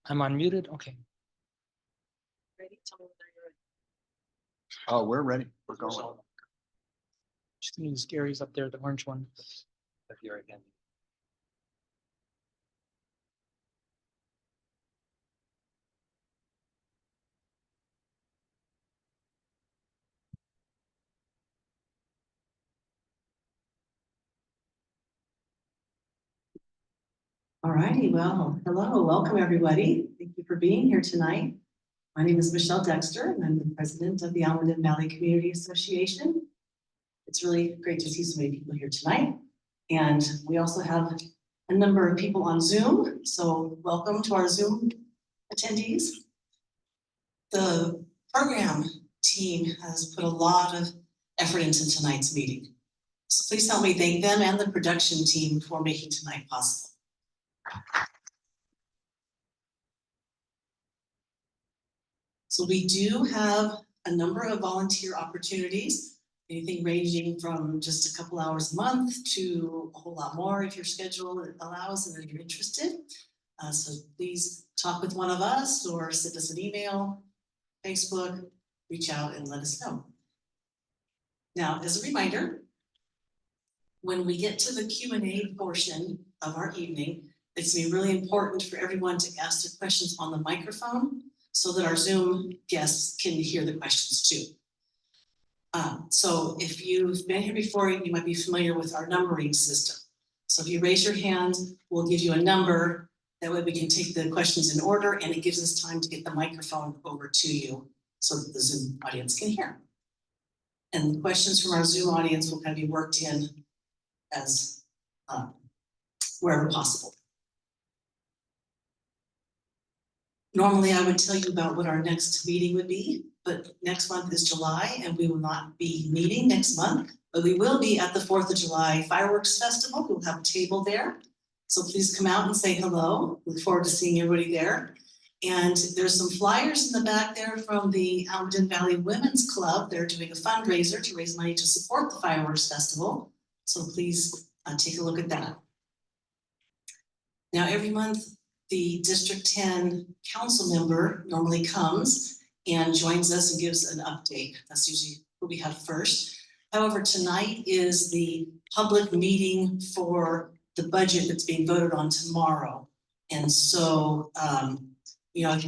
I'm unmuted. Okay. Ready? Tell me when you're ready. Oh, we're ready. We're going. Just needs Gary's up there, the orange one. Here again. All righty, well, hello, welcome everybody. Thank you for being here tonight. My name is Michelle Dexter and I'm the president of the Almaden Valley Community Association. It's really great to see so many people here tonight. And we also have a number of people on Zoom, so welcome to our Zoom attendees. The program team has put a lot of effort into tonight's meeting. So please help me thank them and the production team for making tonight possible. So we do have a number of volunteer opportunities, anything ranging from just a couple hours a month to a whole lot more if your schedule allows and if you're interested. So please talk with one of us or send us an email, Facebook, reach out and let us know. Now, as a reminder, when we get to the Q&A portion of our evening, it's going to be really important for everyone to ask their questions on the microphone so that our Zoom guests can hear the questions too. So if you've been here before, you might be familiar with our numbering system. So if you raise your hand, we'll give you a number. That way we can take the questions in order and it gives us time to get the microphone over to you so that the Zoom audience can hear. And the questions from our Zoom audience will kind of be worked in as wherever possible. Normally, I would tell you about what our next meeting would be, but next month is July and we will not be meeting next month, but we will be at the 4th of July Fireworks Festival. We'll have a table there. So please come out and say hello. Look forward to seeing everybody there. And there's some flyers in the back there from the Almaden Valley Women's Club. They're doing a fundraiser to raise money to support the Fireworks Festival. So please take a look at that. Now, every month, the District 10 council member normally comes and joins us and gives an update. That's usually what we have first. However, tonight is the public meeting for the budget that's being voted on tomorrow. And so, you know,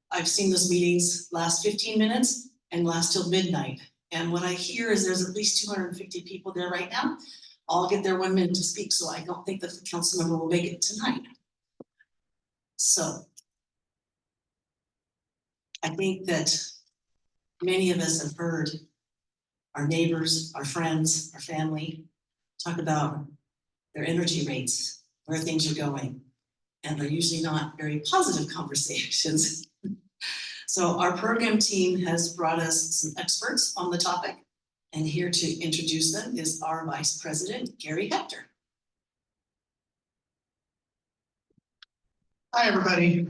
I've seen those meetings last 15 minutes and last till midnight. And what I hear is there's at least 250 people there right now. I'll get there 1 minute to speak, so I don't think that the council member will make it tonight. So I think that many of us have heard our neighbors, our friends, our family talk about their energy rates, where things are going, and they're usually not very positive conversations. So our program team has brought us some experts on the topic, and here to introduce them is our Vice President, Gary Hector. Hi, everybody.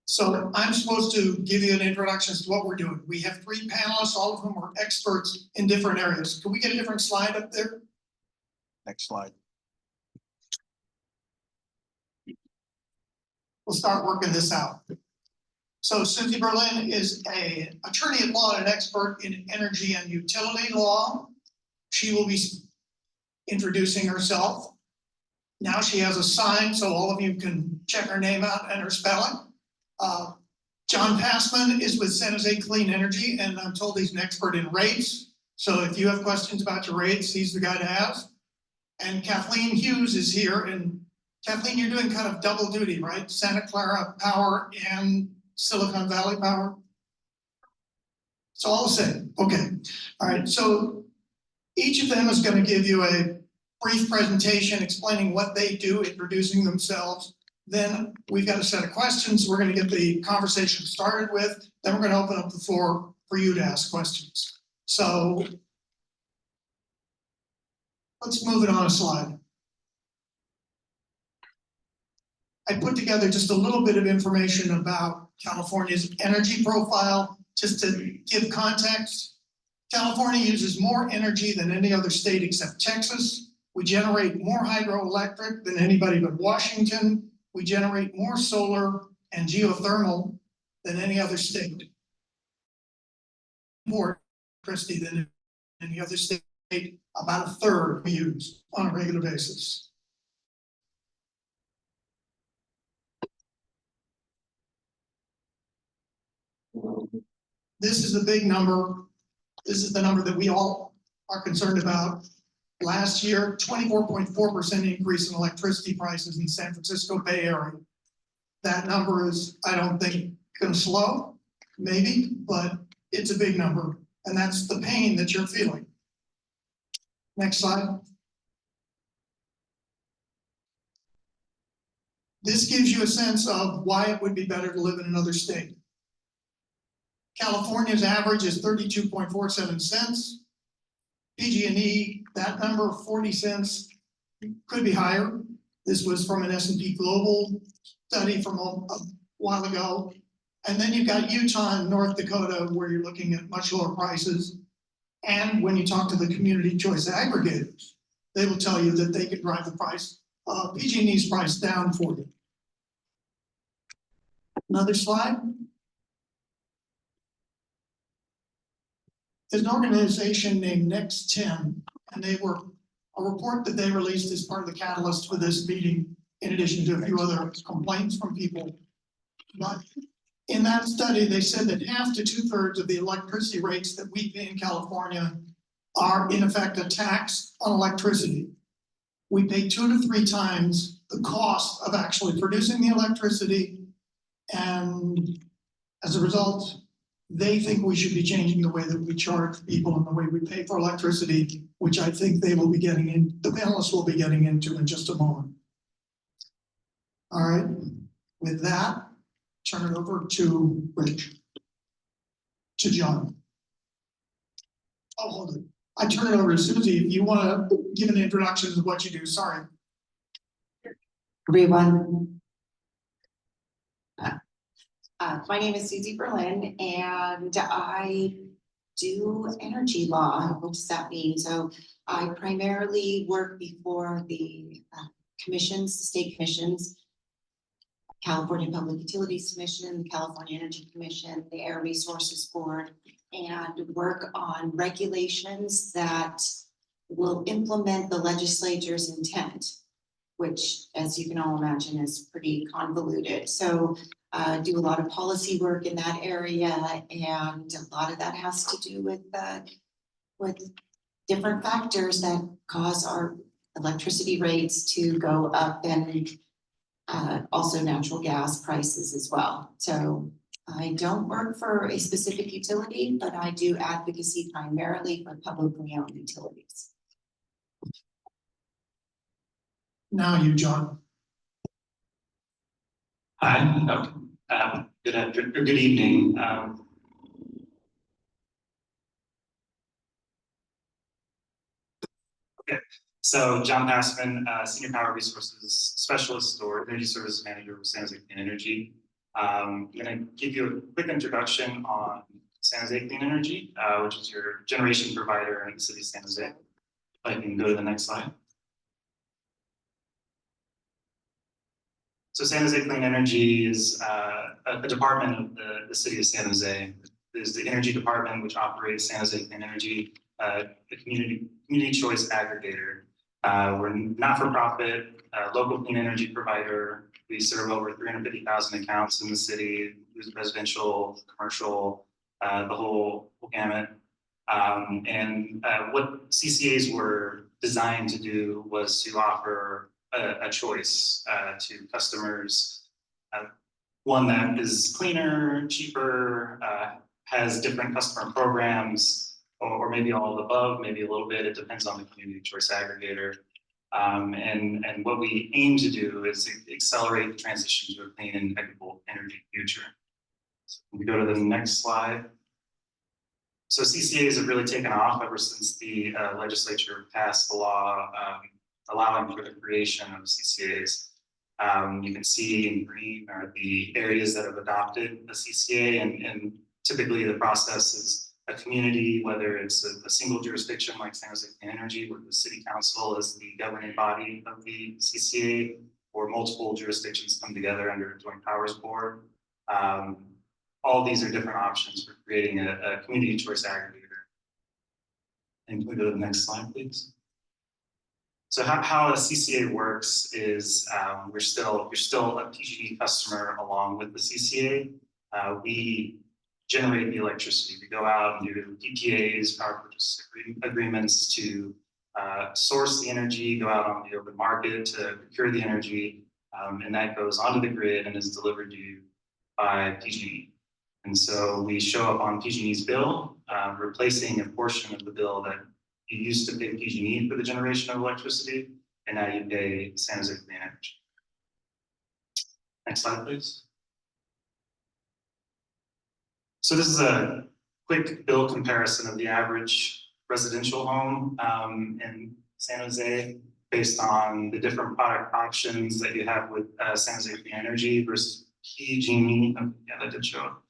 So I'm supposed to give you an introduction as to what we're doing. We have 3 panelists, all of whom are experts in different areas. Can we get a different slide up there? Next slide. We'll start working this out. So Susie Berlin is an attorney at law and an expert in energy and utility law. She will be introducing herself. Now she has a sign so all of you can check her name out and her spelling. John Passman is with San Jose Clean Energy, and I'm told he's an expert in rates. So if you have questions about your rates, he's the guy to ask. And Kathleen Hughes is here. And Kathleen, you're doing kind of double duty, right? Santa Clara Power and Silicon Valley Power. It's all the same. Okay. All right. So each of them is going to give you a brief presentation explaining what they do, introducing themselves. Then we've got a set of questions we're going to get the conversation started with. Then we're going to open up the floor for you to ask questions. So let's move it on a slide. I put together just a little bit of information about California's energy profile, just to give context. California uses more energy than any other state except Texas. We generate more hydroelectric than anybody but Washington. We generate more solar and geothermal than any other state. More electricity than any other state, about a third we use on a regular basis. This is a big number. This is the number that we all are concerned about. Last year, 24.4% increase in electricity prices in the San Francisco Bay Area. That number is, I don't think, going to slow, maybe, but it's a big number. And that's the pain that you're feeling. Next slide. This gives you a sense of why it would be better to live in another state. California's average is 32.47 cents. PG&E, that number, 40 cents, could be higher. This was from an S&P Global study from a while ago. And then you've got Utah and North Dakota, where you're looking at much lower prices. And when you talk to the community choice aggregators, they will tell you that they can drive the price, PG&E's price down for you. Another slide. There's an organization named Next 10, and they were a report that they released as part of the catalyst for this meeting, in addition to a few other complaints from people. But in that study, they said that half to 2/3 of the electricity rates that we pay in California are in effect a tax on electricity. We pay 2 to 3 times the cost of actually producing the electricity, and as a result, they think we should be changing the way that we charge people and the way we pay for electricity, which I think they will be getting in, the panelists will be getting into in just a moment. All right, with that, turn it over to Rich, to John. Oh, hold it. I turn it over to Susie. If you want to give an introduction to what you do, sorry. Everyone. My name is Susie Berlin, and I do energy law. What does that mean? So I primarily work before the commissions, the state commissions, California Public Utilities Commission, the California Energy Commission, the Air Resources Board, and work on regulations that will implement the legislature's intent, which, as you can all imagine, is pretty convoluted. So do a lot of policy work in that area, and a lot of that has to do with different factors that cause our electricity rates to go up, and also natural gas prices as well. So I don't work for a specific utility, but I do advocacy primarily for publicly owned utilities. Now you, John. Hi, good evening. Okay, so John Passman, Senior Power Resources Specialist or Energy Services Manager with San Jose Clean Energy. I'm going to give you a quick introduction on San Jose Clean Energy, which is your generation provider in the city of San Jose. If I can go to the next slide. So San Jose Clean Energy is a department of the city of San Jose. There's the energy department, which operates San Jose Clean Energy, the community choice aggregator. We're not-for-profit, local clean energy provider. We serve over 350,000 accounts in the city, residential, commercial, the whole gamut. And what CCAs were designed to do was to offer a choice to customers, one that is cleaner, cheaper, has different customer programs, or maybe all of the above, maybe a little bit. It depends on the community choice aggregator. And what we aim to do is accelerate the transition to a clean and equitable energy future. So we go to the next slide. So CCAs have really taken off ever since the legislature passed the law allowing for the creation of CCAs. You can see in green are the areas that have adopted a CCA, and typically the process is a community, whether it's a single jurisdiction like San Jose Clean Energy, where the city council is the governing body of the CCA, or multiple jurisdictions come together under a joint powers board. All these are different options for creating a community choice aggregator. And can we go to the next slide, please? So how a CCA works is you're still a PG&E customer along with the CCA. We generate the electricity. We go out and do PPAs, power purchase agreements to source the energy, go out on the open market to procure the energy, and that goes onto the grid and is delivered to you by PG&E. And so we show up on PG&E's bill, replacing a portion of the bill that you used to pay PG&E for the generation of electricity, and now you pay San Jose Clean Energy. Next slide, please. So this is a quick bill comparison of the average residential home in San Jose based on the different product options that you have with San Jose Clean Energy versus PG&E. Yeah, that did show up.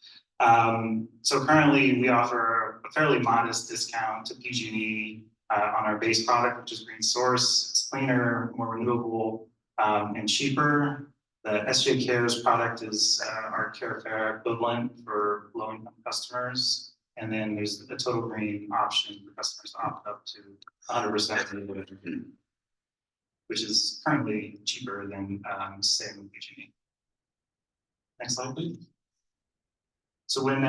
So currently we offer a fairly modest discount to PG&E on our base product, which is Green Source. It's cleaner, more renewable, and cheaper. The SJ Cares product is our CareFair equivalent for low-income customers. And then there's a Total Green option for customers to opt up to 100% renewable energy, which is currently cheaper than staying with PG&E. Next slide, please. So when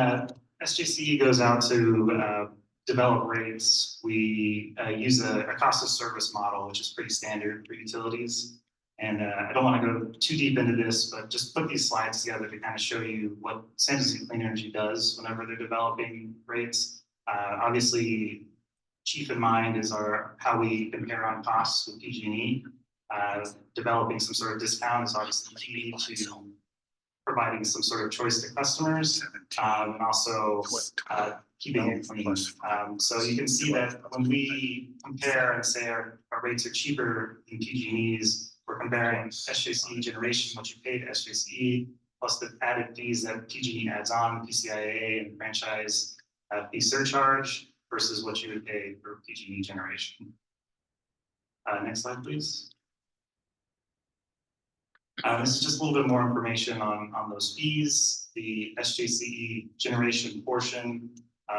SJCE goes out to develop rates, we use a cost of service model, which is pretty standard for utilities. And I don't want to go too deep into this, but just put these slides together to kind of show you what San Jose Clean Energy does whenever they're developing rates. Obviously, chief in mind is how we compare on costs with PG&E. Developing some sort of discount is obviously key to providing some sort of choice to customers, and also keeping it clean. So you can see that when we compare and say our rates are cheaper than PG&E's, we're comparing SJCE generation, what you pay to SJCE, plus the added fees that PG&E adds on, PCIA and franchise fee surcharge, versus what you would pay for PG&E generation. Next slide, please. This is just a little bit more information on those fees, the SJCE generation portion,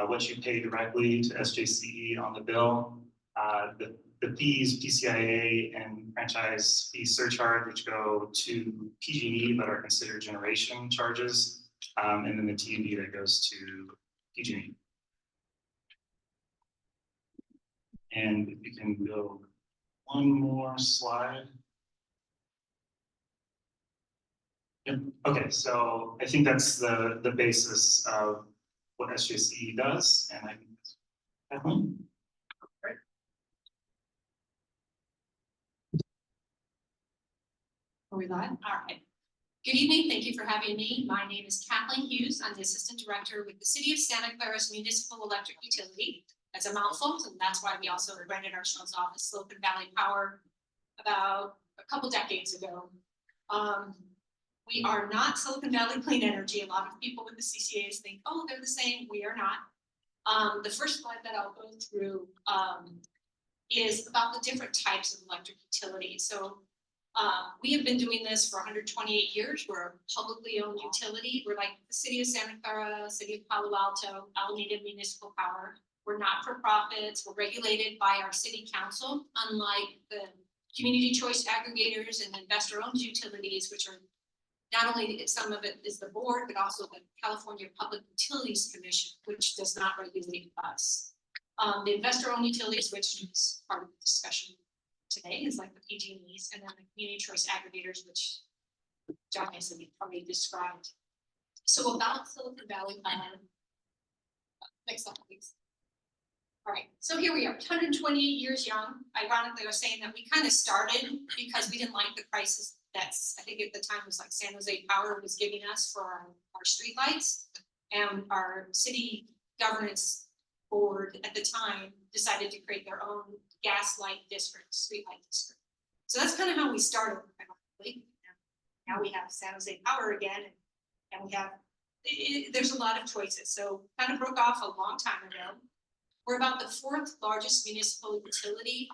what you pay directly to SJCE on the bill, the fees, PCIA and franchise fee surcharge, which go to PG&E but are considered generation charges, and then the T&D that goes to PG&E. And if you can go one more slide. Yep. Okay, so I think that's the basis of what SJCE does, and I think that's Kathleen. Great. Are we live? All right. Good evening. Thank you for having me. My name is Kathleen Hughes. I'm the Assistant Director with the City of Santa Clara's Municipal Electric Utility. That's a mouthful, and that's why we also branded ourselves off as Silicon Valley Power about a couple decades ago. We are not Silicon Valley Clean Energy. A lot of people with the CCAs think, oh, they're the same. We are not. The first slide that I'll go through is about the different types of electric utilities. So we have been doing this for 128 years. We're a publicly owned utility. We're like the City of Santa Clara, City of Palo Alto, Alameda Municipal Power. We're not for profits. We're regulated by our city council, unlike the community choice aggregators and investor-owned utilities, which are not only some of it is the board, but also the California Public Utilities Commission, which does not regulate us. The investor-owned utilities, which is part of the discussion today, is like the PG&Es, and then the community choice aggregators, which John has already described. So about Silicon Valley, next slide, please. All right, so here we are, 128 years young. Ironically, I was saying that we kind of started because we didn't like the prices that's, I think at the time was like San Jose Power was giving us for our streetlights, and our city governance board at the time decided to create their own gas light district, streetlight district. So that's kind of how we started. Now we have San Jose Power again, and we have, there's a lot of choices. So kind of broke off a long time ago. We're about the 4th largest municipal utility.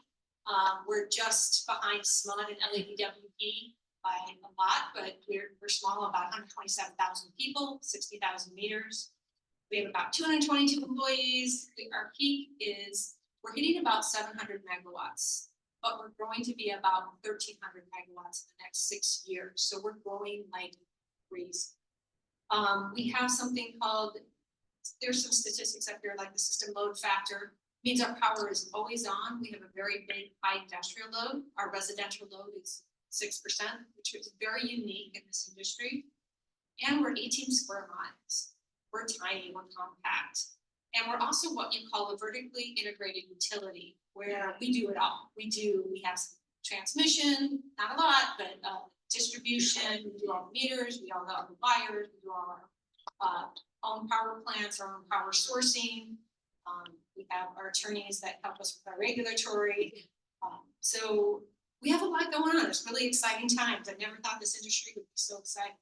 We're just behind SMUD and LADWP. by a lot, but we're small, about 127,000 people, 60,000 meters. We have about 222 employees. Our peak is, we're hitting about 700 megawatts, but we're going to be about 1,300 megawatts in the next 6 years. So we're growing like crazy. We have something called, there's some statistics up here, like the system load factor, means our power is always on. We have a very big high industrial load. Our residential load is 6%, which is very unique in this industry. And we're 18 square miles. We're tiny, we're compact. And we're also what you call a vertically integrated utility, where we do it all. We have some transmission, not a lot, but distribution, we do all the meters, we do all the wires, we do all our own power plants, our own power sourcing. We have our attorneys that help us with our regulatory. So we have a lot going on. It's really exciting times. I never thought this industry would be so exciting.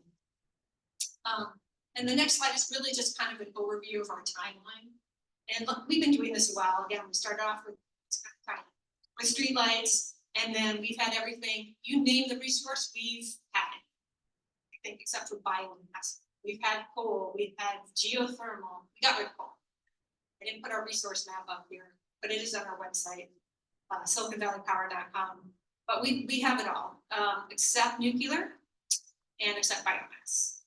And the next slide is really just kind of an overview of our timeline. And look, we've been doing this a while. Again, we started off with streetlights, and then we've had everything. You name the resource, we've had it. I think except for biomass. We've had coal, we've had geothermal. We got rid of coal. I didn't put our resource map up here, but it is on our website, SiliconValleyPower.com. But we have it all, except nuclear and except biomass.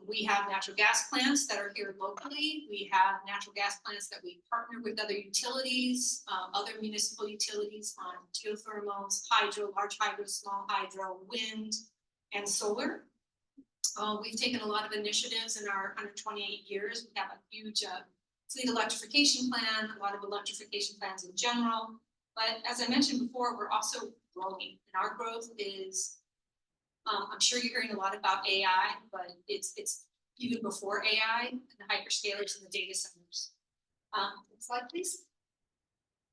We have natural gas plants that are here locally. We have natural gas plants that we partner with other utilities, other municipal utilities on geothermals, hydro, large hydro, small hydro, wind, and solar. We've taken a lot of initiatives in our 128 years. We have a huge fleet electrification plan, a lot of electrification plans in general. But as I mentioned before, we're also growing, and our growth is, I'm sure you're hearing a lot about AI, but it's even before AI and the hyperscalers and the data centers. Next slide, please.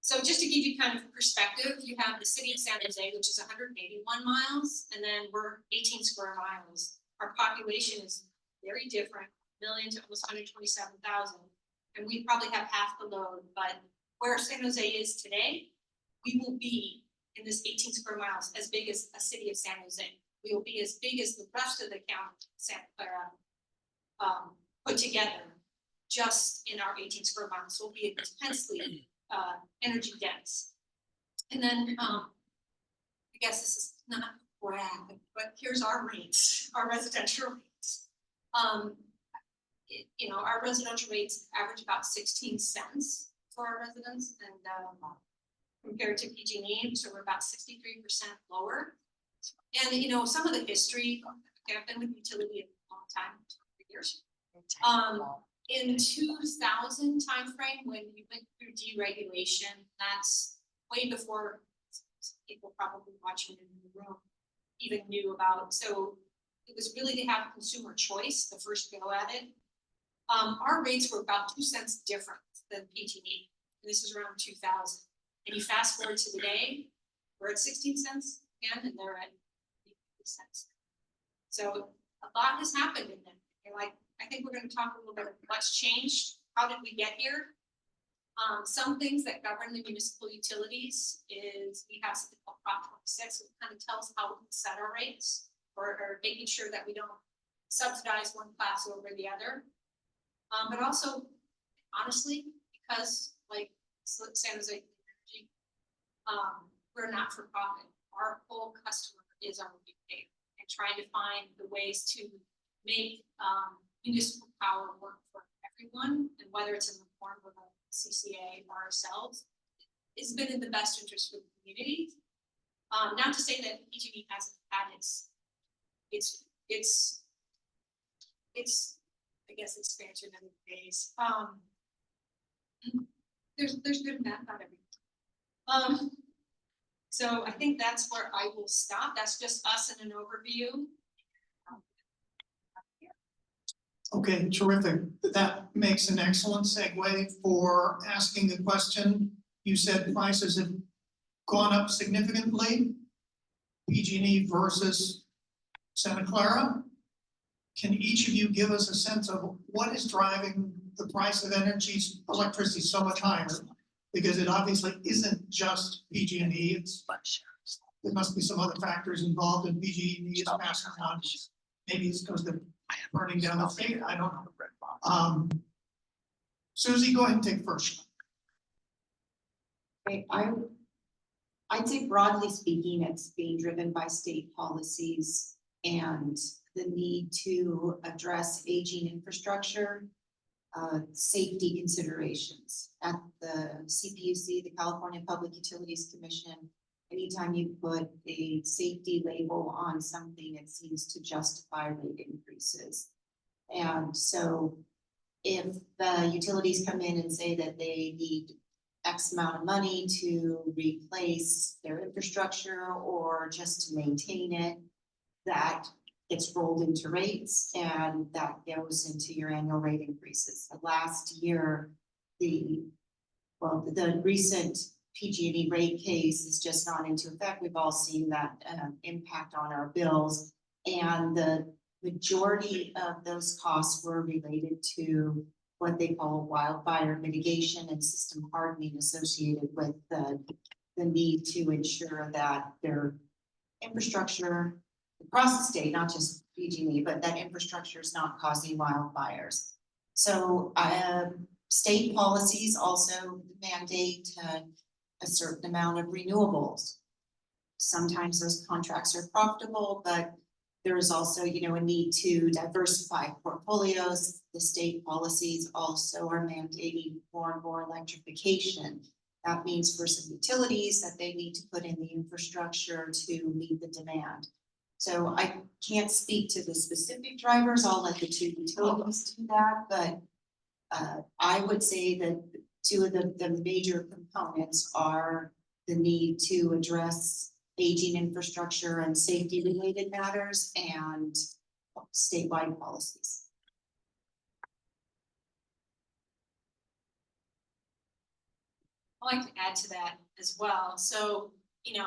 So just to give you kind of perspective, you have the city of San Jose, which is 181 miles, and then we're 18 square miles. Our population is very different, 1 million to almost 127,000, and we probably have half the load, but where San Jose is today, we will be in this 18 square miles as big as a city of San Jose. We will be as big as the rest of the county, Santa Clara, put together just in our 18 square miles. So we'll be intensely energy dense. And then I guess this is not a brag, but here's our rates, our residential rates. You know, our residential rates average about 16 cents for our residents, and compared to PG&E, so we're about 63% lower. And you know, some of the history, I've been with utility a long time, 20 years. In 2000 timeframe, when we went through deregulation, that's way before people probably watching in the room even knew about. So it was really to have consumer choice, the first go at it. Our rates were about 2 cents different than PG&E. And this is around 2000. And you fast forward to today, we're at 16 cents again, and they're at 50 cents. So a lot has happened in them. And like, I think we're going to talk a little bit of what's changed. How did we get here? Some things that govern the municipal utilities is we have something called Prop 26, which kind of tells how we can set our rates, or making sure that we don't subsidize one class over the other. But also, honestly, because like San Jose Energy, we're not for profit. Our whole customer is our ratepayer, and trying to find the ways to make municipal power work for everyone, and whether it's in the form of a CCA or ourselves, it's been in the best interest for the community. Not to say that PG&E hasn't had its I guess expansion in the days. There's good and bad about everything. So I think that's where I will stop. That's just us in an overview. Okay, terrific. That makes an excellent segue for asking the question. You said prices have gone up significantly, PG&E versus Santa Clara. Can each of you give us a sense of what is driving the price of electricity so much higher? Because it obviously isn't just PG&E, it's there must be some other factors involved in PG&E is passing on. Maybe it's because they're burning down the state, I don't know. Susie, go ahead and take first. Okay, I'd say broadly speaking, it's being driven by state policies and the need to address aging infrastructure, safety considerations. At the CPUC, the California Public Utilities Commission, anytime you put a safety label on something, it seems to justify rate increases. And so if the utilities come in and say that they need X amount of money to replace their infrastructure or just to maintain it, that gets rolled into rates and that goes into your annual rate increases. Last year, the recent PG&E rate case is just not into effect. We've all seen that impact on our bills, and the majority of those costs were related to what they call wildfire mitigation and system hardening associated with the need to ensure that their infrastructure across the state, not just PG&E, but that infrastructure is not causing wildfires. So state policies also mandate a certain amount of renewables. Sometimes those contracts are profitable, but there is also, a need to diversify portfolios. The state policies also are mandating more and more electrification. That means for some utilities that they need to put in the infrastructure to meet the demand. So I can't speak to the specific drivers. I'll let the two utilities do that, but I would say that two of the major components are the need to address aging infrastructure and safety related matters and statewide policies. I'd like to add to that as well. So, you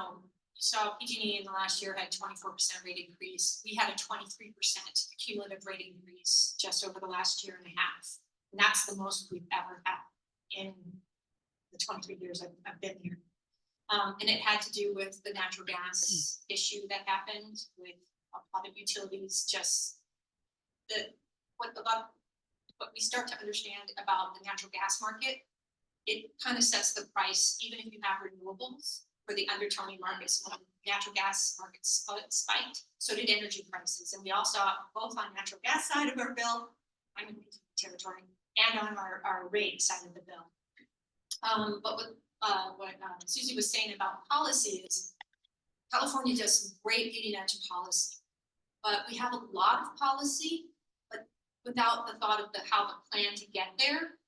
saw PG&E in the last year had 24% rate increase. We had a 23% cumulative rate increase just over the last year and a half. And that's the most we've ever had in the 23 years I've been here. And it had to do with the natural gas issue that happened with a lot of utilities. Just what we start to understand about the natural gas market, it kind of sets the price, even if you have renewables, for the undertoning markets. When natural gas markets spiked, so did energy prices, and we all saw it both on natural gas side of our bill, I'm in territory, and on our rate side of the bill. But what Susie was saying about policy is California does some great leading edge policy, but we have a lot of policy, but without the thought of how the plan to get there.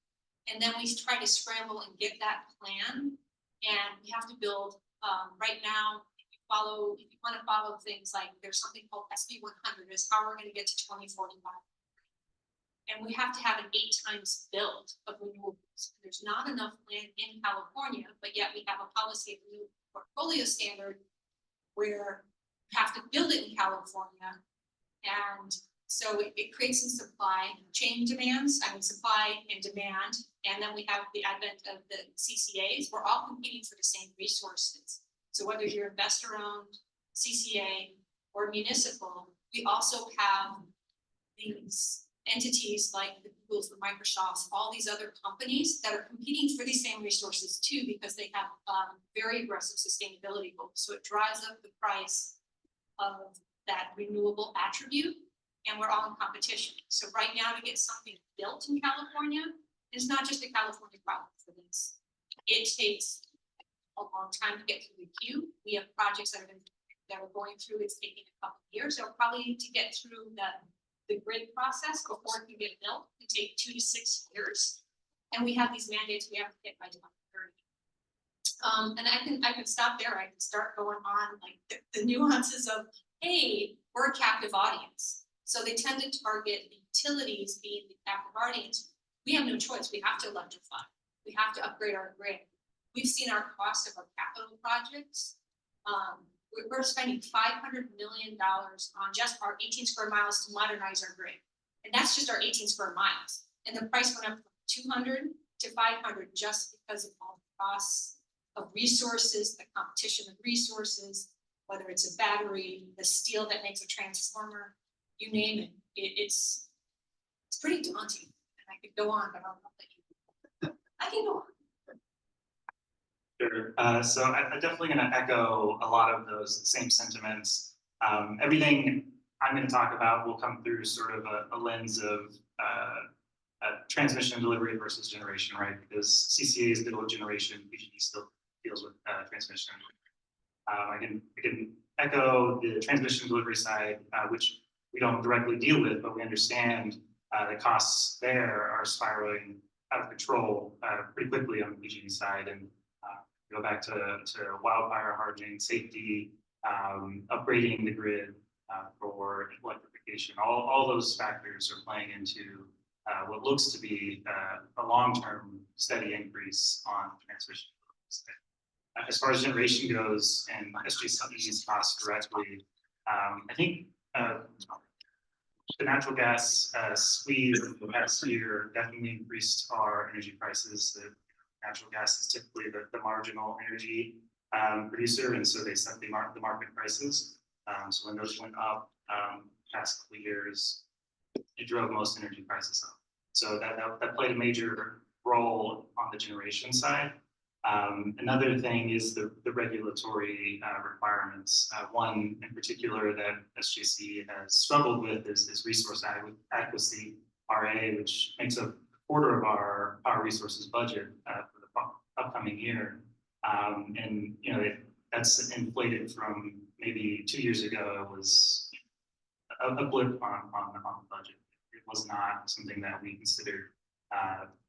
And then we try to scramble and get that plan, and we have to build. Right now, if you want to follow things like there's something called SB 100 is how we're going to get to 2045. And we have to have an 8 times build of renewables. There's not enough land in California, but yet we have a policy of new portfolio standard where you have to build it in California. And so it creates some supply chain demands, supply and demand. And then we have the advent of the CCAs. We're all competing for the same resources. So whether you're investor owned, CCA, or municipal, we also have these entities like the Googles, the Microsofts, all these other companies that are competing for these same resources too, because they have very aggressive sustainability goals. So it drives up the price of that renewable attribute, and we're all in competition. So right now, to get something built in California, it's not just a California problem for this. It takes a long time to get through the queue. We have projects that are going through. It's taking a couple of years. So probably to get through the grid process before it can get built, it can take 2 to 6 years. And we have these mandates we have to hit by 2030. And I can stop there. I can start going on like the nuances of, hey, we're a captive audience. So they tend to target the utilities being the captive audience. We have no choice. We have to electrify. We have to upgrade our grid. We've seen our cost of our capital projects. We're spending $500 million on just our 18 square miles to modernize our grid. And that's just our 18 square miles. And the price went up from 200 to 500 just because of all the costs of resources, the competition of resources. whether it's a battery, the steel that makes a transformer, you name it, it's pretty daunting. And I could go on, but I'll let you. I can go on. Sure. So I'm definitely going to echo a lot of those same sentiments. Everything I'm going to talk about will come through sort of a lens of transmission and delivery versus generation, right? Because CCA is middle of generation, PG&E still deals with transmission. I can echo the transmission and delivery side, which we don't directly deal with, but we understand the costs there are spiraling out of control pretty quickly on the PG&E side, and go back to wildfire hardening, safety, upgrading the grid for electrification. All those factors are playing into what looks to be a long-term steady increase on transmission. As far as generation goes and SJCE's costs directly, I think the natural gas squeeze in the past year definitely increased our energy prices. The natural gas is typically the marginal energy producer, and so they set the market prices. So when those went up past couple of years, it drove most energy prices up. So that played a major role on the generation side. Another thing is the regulatory requirements. One in particular that SJC has struggled with is resource adequacy, RA, which makes up a quarter of our power resources budget for the upcoming year. And you know that's inflated from maybe 2 years ago. It was a blip on the budget. It was not something that we considered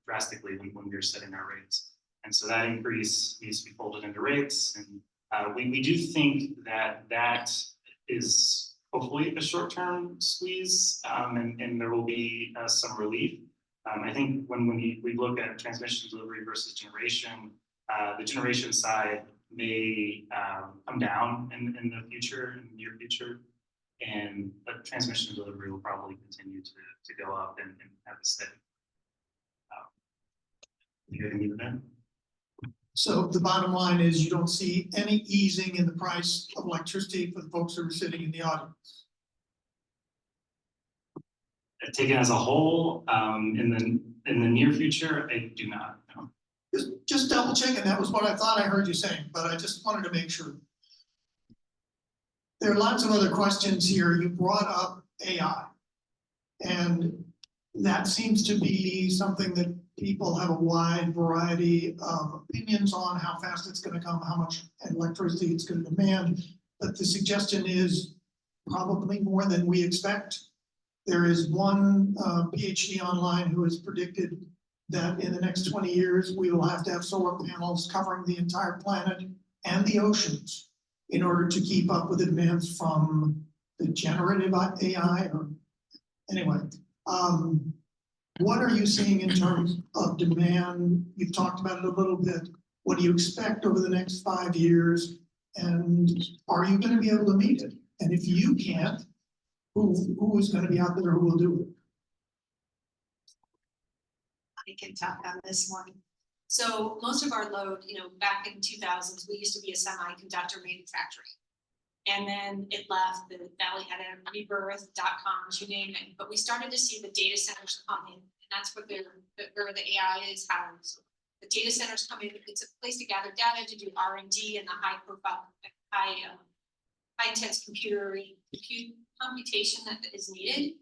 drastically when we were setting our rates. And so that increase needs to be folded into rates. And we do think that is hopefully a short-term squeeze, and there will be some relief. I think when we look at transmission delivery versus generation, the generation side may come down in the future, in the near future, and but transmission delivery will probably continue to go up and have a steady. You have anything there? So the bottom line is you don't see any easing in the price of electricity for the folks that are sitting in the audience. Taken as a whole, in the near future, I do not know. Just double checking. That was what I thought I heard you saying, but I just wanted to make sure. There are lots of other questions here. You brought up AI. And that seems to be something that people have a wide variety of opinions on how fast it's going to come, how much electricity it's going to demand. But the suggestion is probably more than we expect. There is one PhD online who has predicted that in the next 20 years, we will have to have solar panels covering the entire planet and the oceans in order to keep up with the demands from the generative AI. Or anyway, what are you seeing in terms of demand? You've talked about it a little bit. What do you expect over the next 5 years? And are you going to be able to meet it? And if you can't, who is going to be out there who will do it? I can talk on this one. So most of our load, back in 2000s, we used to be a semiconductor manufacturing. And then it left, the Valley had a rebirth, .coms, you name it. But we started to see the data centers come in, and that's what where the AI is housed. So the data centers come in, it's a place to gather data, to do R&D and the high profile, high intense computation that is needed.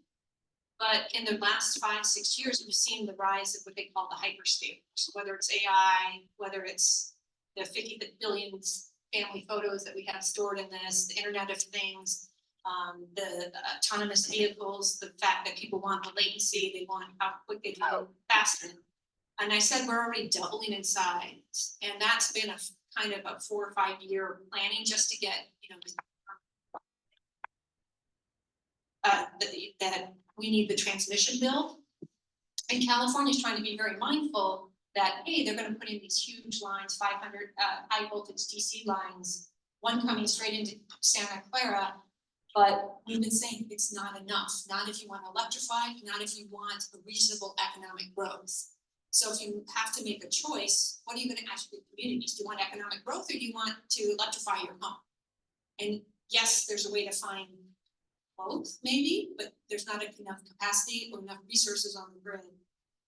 But in the last 5-6 years, we've seen the rise of what they call the hyperscalers, whether it's AI, whether it's the 50 billion family photos that we have stored in this, the Internet of Things, the autonomous vehicles, the fact that people want the latency, they want how quick they go faster. And I said we're already doubling in size, and that's been a kind of a 4 or 5 year planning just to get, that we need the transmission bill. And California is trying to be very mindful that, hey, they're going to put in these huge lines, 500 high voltage DC lines, one coming straight into Santa Clara. But we've been saying it's not enough, not if you want to electrify, not if you want a reasonable economic growth. So if you have to make a choice, what are you going to ask your communities? Do you want economic growth or do you want to electrify your home? And yes, there's a way to find both maybe, but there's not enough capacity or enough resources on the grid.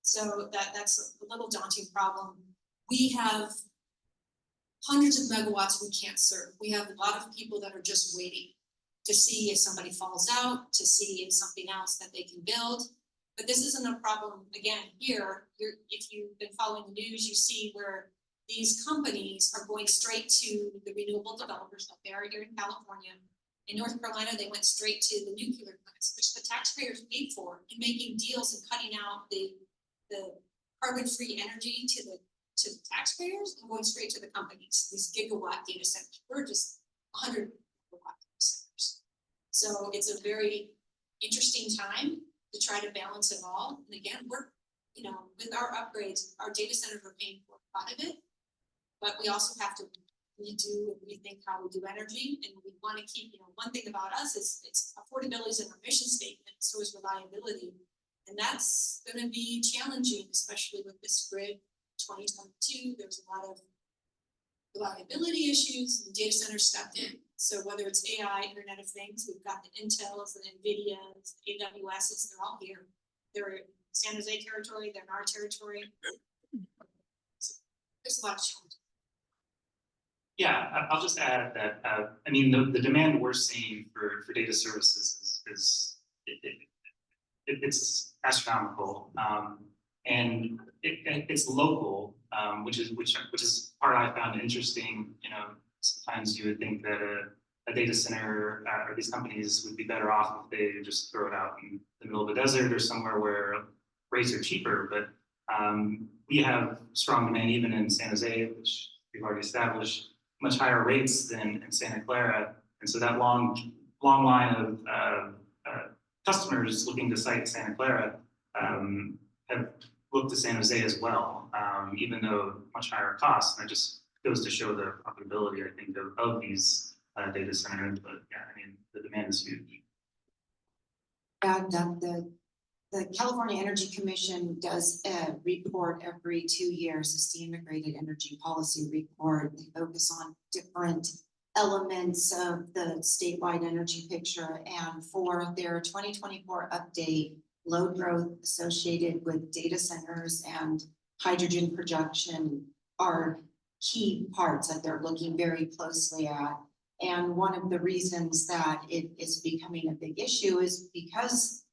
So that's a little daunting problem. We have hundreds of megawatts we can't serve. We have a lot of people that are just waiting to see if somebody falls out, to see if something else that they can build. But this isn't a problem, again, here, if you've been following the news, you see where these companies are going straight to the renewable developers like they are here in California. In North Carolina, they went straight to the nuclear plants, which the taxpayers paid for, and making deals and cutting out the carbon-free energy to the taxpayers and going straight to the companies, these gigawatt data centers. We're just 100 gigawatt data centers. So it's a very interesting time to try to balance it all. And again, we're, with our upgrades, our data centers are paying for a lot of it, but we also have to redo and rethink how we do energy. And we want to keep, one thing about us is it's affordability is in our mission statement, so is reliability. And that's going to be challenging, especially with this grid 2022. There's a lot of reliability issues and data centers stepped in. So whether it's AI, Internet of Things, we've got the Intels, the NVIDIAs, AWSs, they're all here. They're in San Jose territory, they're in our territory. So there's a lot of challenges. Yeah, I'll just add that, I mean, the demand we're seeing for data services is it's astronomical, and it's local, which is part I found interesting. Sometimes you would think that a data center or these companies would be better off if they just throw it out in the middle of the desert or somewhere where rates are cheaper. But we have strong demand even in San Jose, which we've already established, much higher rates than in Santa Clara. And so that long line of customers looking to site Santa Clara have looked to San Jose as well, even though much higher costs. And that just goes to show the profitability, I think, of these data centers. But yeah, I mean, the demand is huge. Add that the California Energy Commission does a report every 2 years. It's the Integrated Energy Policy Report. They focus on different elements of the statewide energy picture. And for their 2024 update, load growth associated with data centers and hydrogen production are key parts that they're looking very closely at. And one of the reasons that it is becoming a big issue is because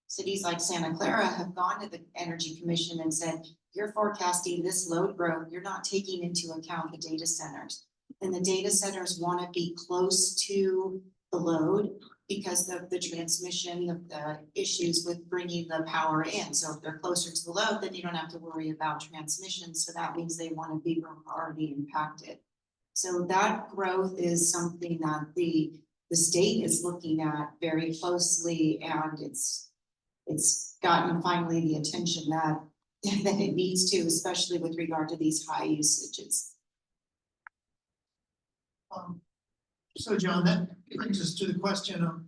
cities like Santa Clara have gone to the Energy Commission and said, you're forecasting this load growth, you're not taking into account the data centers. And the data centers want to be close to the load because of the transmission of the issues with bringing the power in. So if they're closer to the load, then you don't have to worry about transmission. So that means they want to be where we're already impacted. So that growth is something that the state is looking at very closely, and it's gotten finally the attention that it needs to, especially with regard to these high usages. So John, that brings us to the question of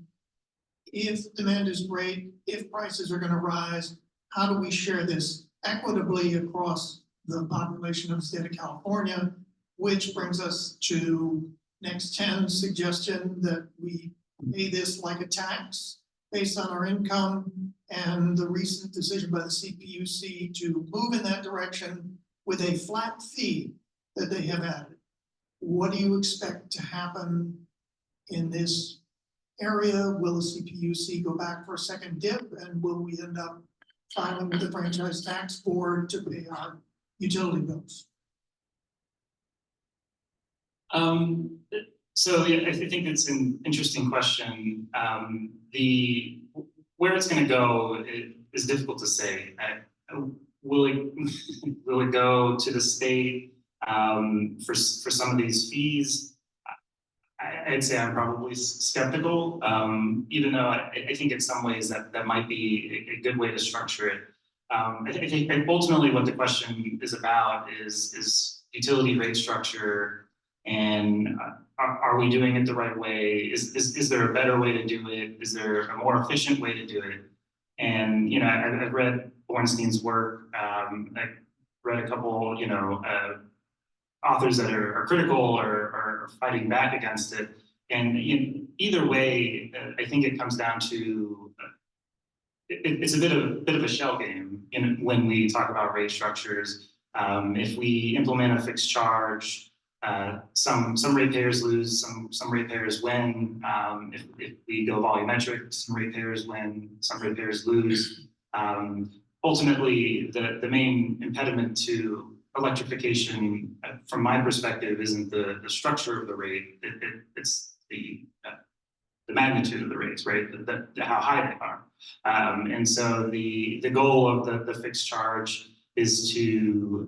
if demand is great, if prices are going to rise, how do we share this equitably across the population of the state of California? Which brings us to next 10's suggestion that we pay this like a tax based on our income, and the recent decision by the CPUC to move in that direction with a flat fee that they have added. What do you expect to happen in this area? Will the CPUC go back for a second dip, and will we end up filing with the Franchise Tax Board to pay our utility bills? So yeah, I think it's an interesting question. Where it's going to go is difficult to say. Will it go to the state for some of these fees? I'd say I'm probably skeptical, even though I think in some ways that might be a good way to structure it. I think ultimately what the question is about is utility rate structure, and are we doing it the right way? Is there a better way to do it? Is there a more efficient way to do it? And I've read Bornstein's work. I've read a couple authors that are critical or fighting back against it. And either way, I think it comes down to it's a bit of a shell game when we talk about rate structures. If we implement a fixed charge, some ratepayers lose, some ratepayers win. If we go volumetric, some ratepayers win, some ratepayers lose. Ultimately, the main impediment to electrification, from my perspective, isn't the structure of the rate. It's the magnitude of the rates, right? How high they are. And so the goal of the fixed charge is to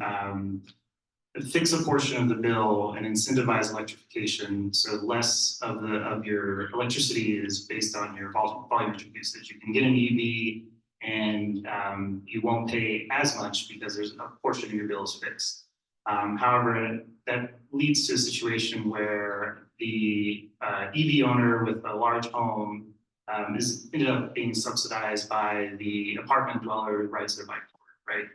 fix a portion of the bill and incentivize electrification, so less of your electricity is based on your volumetric usage. You can get an EV and you won't pay as much because there's a portion of your bill is fixed. However, that leads to a situation where the EV owner with a large home is ended up being subsidized by the apartment dweller who rides their bike to work, right?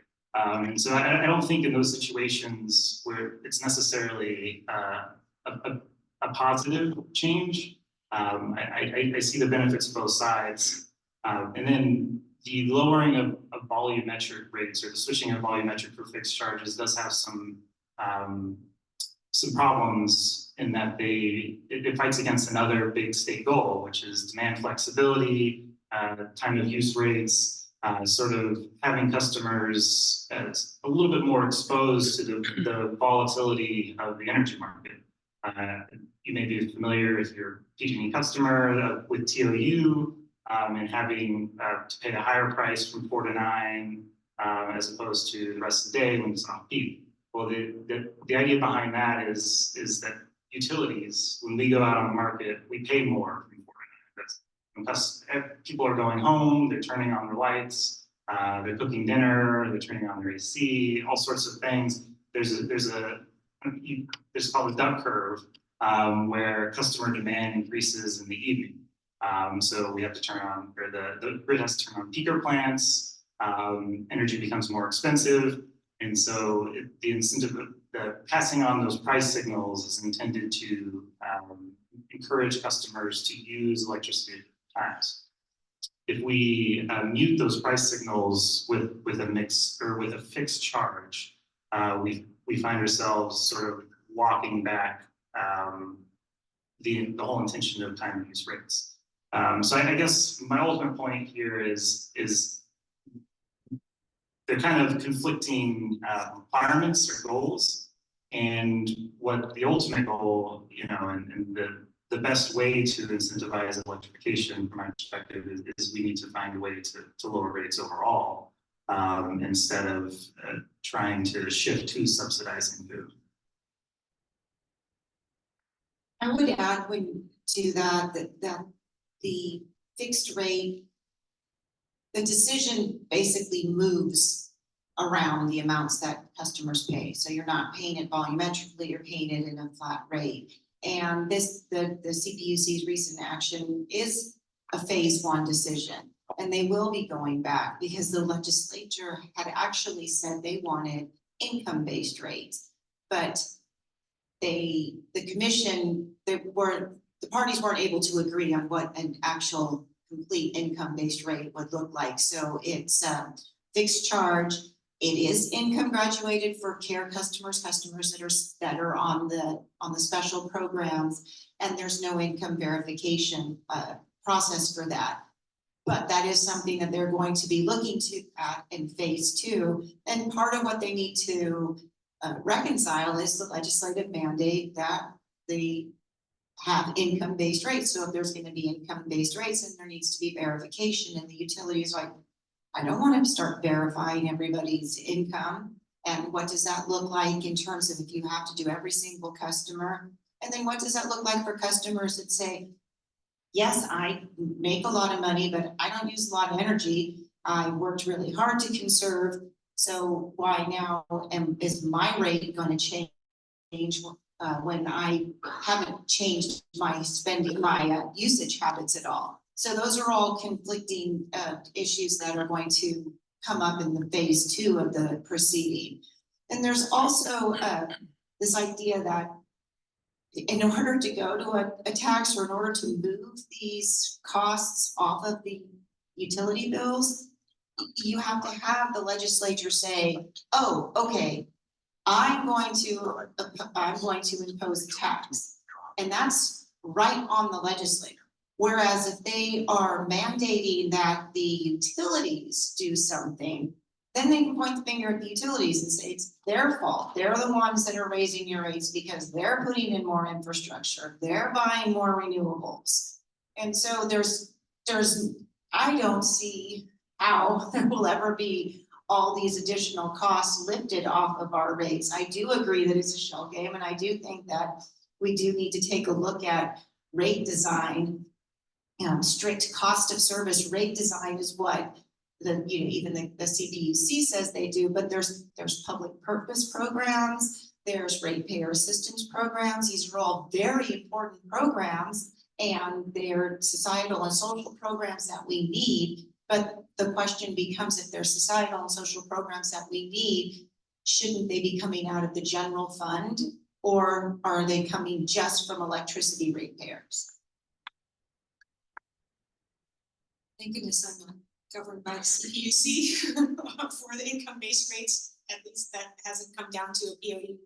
And so I don't think in those situations where it's necessarily a positive change. I see the benefits of both sides. And then the lowering of volumetric rates or the switching of volumetric for fixed charges does have some problems in that it fights against another big state goal, which is demand flexibility, time of use rates, sort of having customers a little bit more exposed to the volatility of the energy market. You may be familiar if you're a PG&E customer with TOU and having to pay a higher price from 4 to 9 as opposed to the rest of the day when it's on peak. Well, the idea behind that is that utilities, when we go out on the market, we pay more from 4 to 9. That's people are going home, they're turning on their lights, they're cooking dinner, they're turning on their AC, all sorts of things. There's called a duck curve where customer demand increases in the evening. So we have to turn on, or the grid has to turn on peaker plants. Energy becomes more expensive, and so the incentive of passing on those price signals is intended to encourage customers to use electricity at times. If we mute those price signals with a mix or with a fixed charge, we find ourselves sort of walking back the whole intention of time of use rates. So I guess my ultimate point here is they're kind of conflicting requirements or goals, and what the ultimate goal, and the best way to incentivize electrification from my perspective is we need to find a way to lower rates overall instead of trying to shift to subsidizing food. I would add to that the fixed rate, the decision basically moves around the amounts that customers pay. So you're not paying it volumetrically, you're paying it in a flat rate. And the CPUC's recent action is a phase 1 decision, and they will be going back because the legislature had actually said they wanted income-based rates, but the commission, the parties weren't able to agree on what an actual complete income-based rate would look like. So it's a fixed charge. It is income graduated for care customers that are on the special programs, and there's no income verification process for that. But that is something that they're going to be looking at in phase 2. And part of what they need to reconcile is the legislative mandate that they have income-based rates. So if there's going to be income-based rates, then there needs to be verification, and the utility is like, I don't want to start verifying everybody's income. And what does that look like in terms of if you have to do every single customer? And then what does that look like for customers that say, yes, I make a lot of money, but I don't use a lot of energy. I worked really hard to conserve. So why now is my rate going to change when I haven't changed my spending, my usage habits at all? So those are all conflicting issues that are going to come up in the phase 2 of the proceeding. And there's also this idea that in order to go to a tax or in order to move these costs off of the utility bills, you have to have the legislature say, oh, okay, I'm going to impose a tax. And that's right on the legislator. Whereas if they are mandating that the utilities do something, then they can point the finger at the utilities and say it's their fault. They're the ones that are raising your rates because they're putting in more infrastructure. They're buying more renewables. And so I don't see how there will ever be all these additional costs lifted off of our rates. I do agree that it's a shell game, and I do think that we do need to take a look at rate design. Strict cost of service rate design is what even the CPUC says they do, but there's public purpose programs, there's ratepayer assistance programs. These are all very important programs, and they're societal and social programs that we need. But the question becomes, if they're societal and social programs that we need, shouldn't they be coming out of the general fund, or are they coming just from electricity ratepayers? Thank goodness I'm not governed by the CPUC for the income-based rates. At least that hasn't come down to a POD.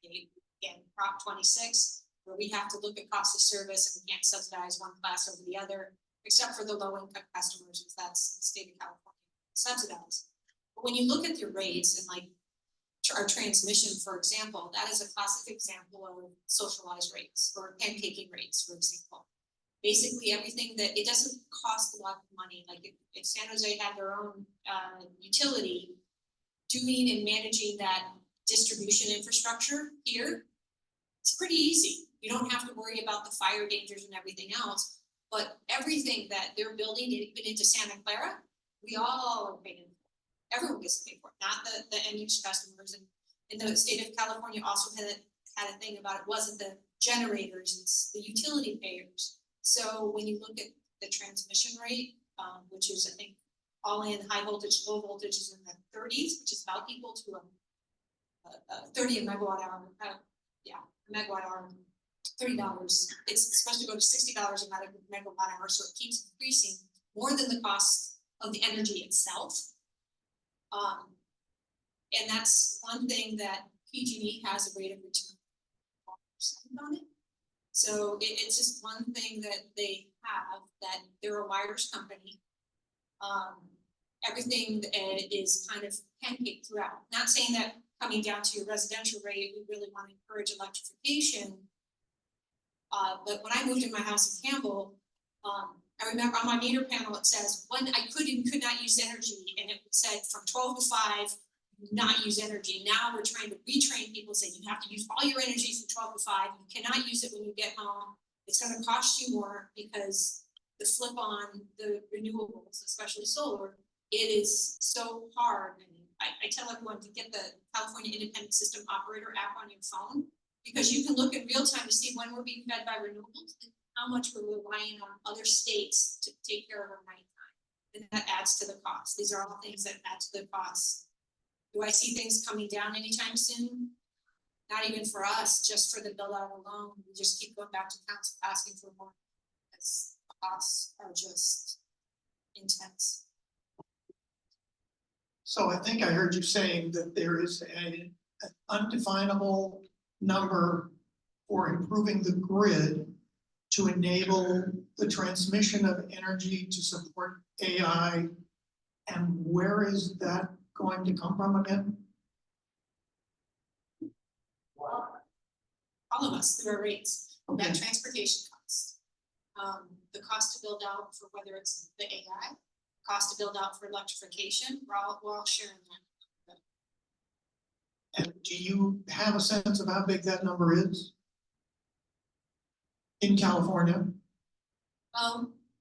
Again, Prop 26, where we have to look at cost of service and we can't subsidize one class over the other, except for the low-income customers, if that's the state of California subsidized. But when you look at your rates and like our transmission, for example, that is a classic example of socialized rates or pancaking rates, for example. Basically everything that it doesn't cost a lot of money. Like if San Jose had their own utility, doing and managing that distribution infrastructure here, it's pretty easy. You don't have to worry about the fire dangers and everything else. But everything that they're building into Santa Clara, we all are paying for. Everyone gets to pay for it, not the end use customers. And the state of California also had a thing about it wasn't the generators, it's the utility payers. So when you look at the transmission rate, which is I think all in high voltage, low voltage is in the 30s, which is about equal to a 30 megawatt hour. Megawatt hour, $30. It's supposed to go to $60 a megawatt hour, so it keeps increasing more than the cost of the energy itself. And that's one thing that PG&E has a rate of return of 12% on it. So it's just one thing that they have, that they're a wires company. Everything is kind of pancaked throughout. Not saying that coming down to your residential rate, we really want to encourage electrification. But when I moved in my house in Campbell, I remember on my meter panel it says when I could not use energy, and it said from 12 to 5, not use energy. Now we're trying to retrain people, say you have to use all your energy from 12 to 5. You cannot use it when you get home. It's going to cost you more because the flip on the renewables, especially solar, it is so hard. I mean, I tell everyone to get the California Independent System Operator app on your phone, because you can look in real time to see when we're being fed by renewables and how much we're relying on other states to take care of our nighttime. And that adds to the cost. These are all things that add to the cost. Do I see things coming down anytime soon? Not even for us, just for the build out alone. We just keep going back to council asking for more, because the costs are just intense. So I think I heard you saying that there is an undefinable number for improving the grid to enable the transmission of energy to support AI. And where is that going to come from again? All of us through our rates, Okay. that transportation cost. The cost to build out for whether it's the AI, cost to build out for electrification, we're all sharing that. And do you have a sense of how big that number is in California?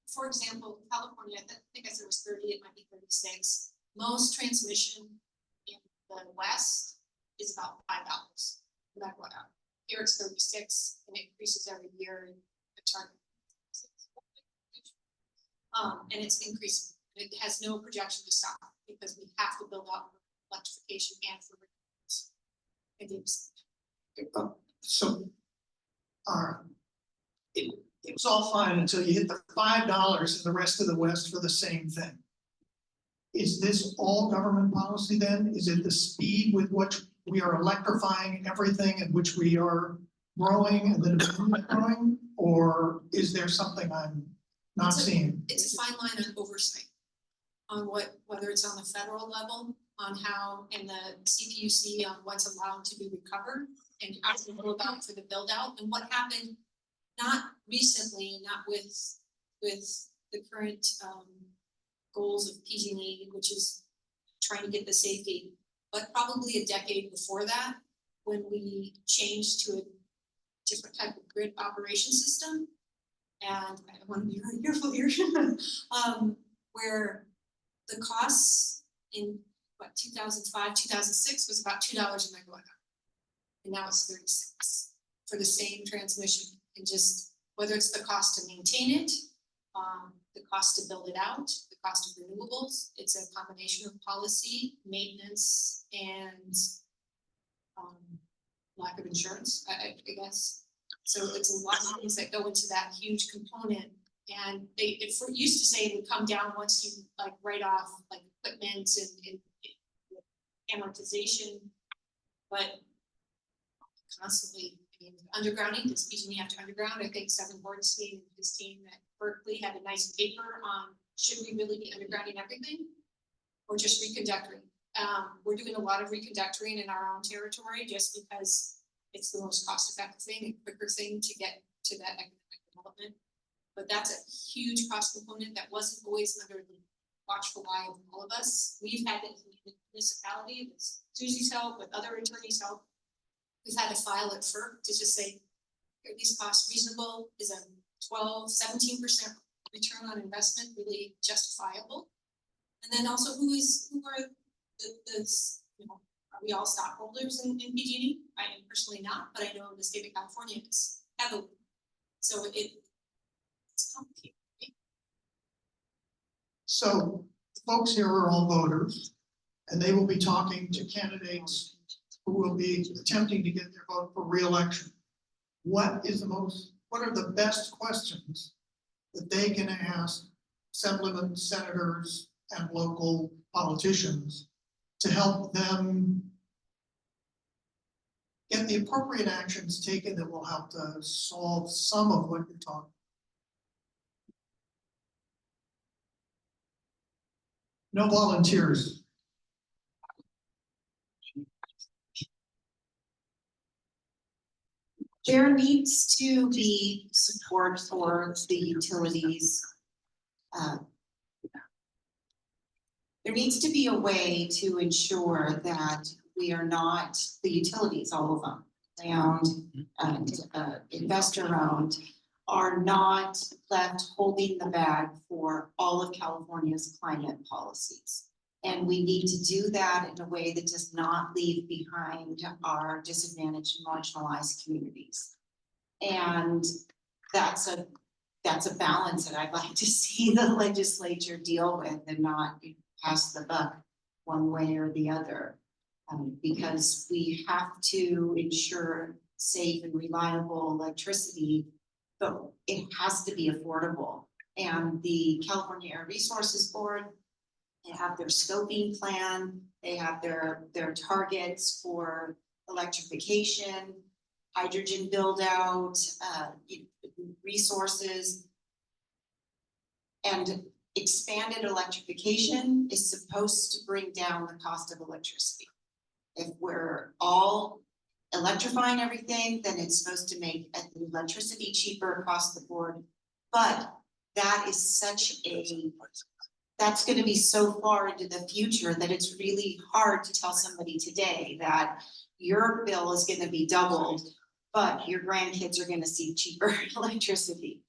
For example, California, I think I said it was 30, it might be 36. Most transmission in the West is about $5 per megawatt hour. Here it's 36, and it increases every year. The target, and it's increasing. It has no projection to stop because we have to build out electrification and for renewables. So it was all fine until you hit the $5 in the rest of the West for the same thing. Is this all government policy then? Is it the speed with which we are electrifying everything in which we are growing and the demand growing? Or is there something I'm not seeing? It's a fine line on oversight. On whether it's on the federal level, on how, and the CPUC on what's allowed to be recovered. And how to go about for the build out, and what happened, not recently, not with the current goals of PG&E, which is trying to get the safety, but probably a decade before that, when we changed to a different type of grid operation system. And I want to be really careful here, where the costs in 2005, 2006 was about $2 a megawatt hour. And now it's 36 for the same transmission, and just whether it's the cost to maintain it, the cost to build it out, the cost of renewables, it's a combination of policy, maintenance, and lack of insurance, I guess. So it's a lot of things that go into that huge component, and it used to say it would come down once you like write off like equipment and amortization, but constantly, I mean, undergrounding, does PG&E have to underground? I think Seven Bornstein and his team at Berkeley had a nice paper on, should we really be undergrounding everything? Or just reconductoring? We're doing a lot of reconductoring in our own territory just because it's the most cost effective thing and quicker thing to get to that economic development. But that's a huge cost component that wasn't always under the watchful eye of all of us. We've had it in the municipality, with Susie's help, with other attorneys' help. We've had to file it for to just say, are these costs reasonable? Is a 12-17% return on investment really justifiable? And then also, who are the you know, are we all stockholders in PG&E? I am personally not, but I know in the state of California it's heavily. So it's complicated. So folks here are all voters, and they will be talking to candidates who will be attempting to get their vote for re-election. What are the best questions that they can ask assemblymen, senators, and local politicians to help them get the appropriate actions taken that will help to solve some of what you're talking about? No volunteers. There needs to be support for the utilities. There needs to be a way to ensure that we are not, the utilities, all of them, owned, investor owned, are not left holding the bag for all of California's climate policies. And we need to do that in a way that does not leave behind our disadvantaged and marginalized communities. And that's a balance that I'd like to see the legislature deal with and not pass the buck one way or the other. Because we have to ensure safe and reliable electricity, but it has to be affordable. And the California Air Resources Board, they have their scoping plan, they have their targets for electrification, hydrogen build out, resources. And expanded electrification is supposed to bring down the cost of electricity. If we're all electrifying everything, then it's supposed to make electricity cheaper across the board. But that is that's going to be so far into the future that it's really hard to tell somebody today that your bill is going to be doubled, but your grandkids are going to see cheaper electricity.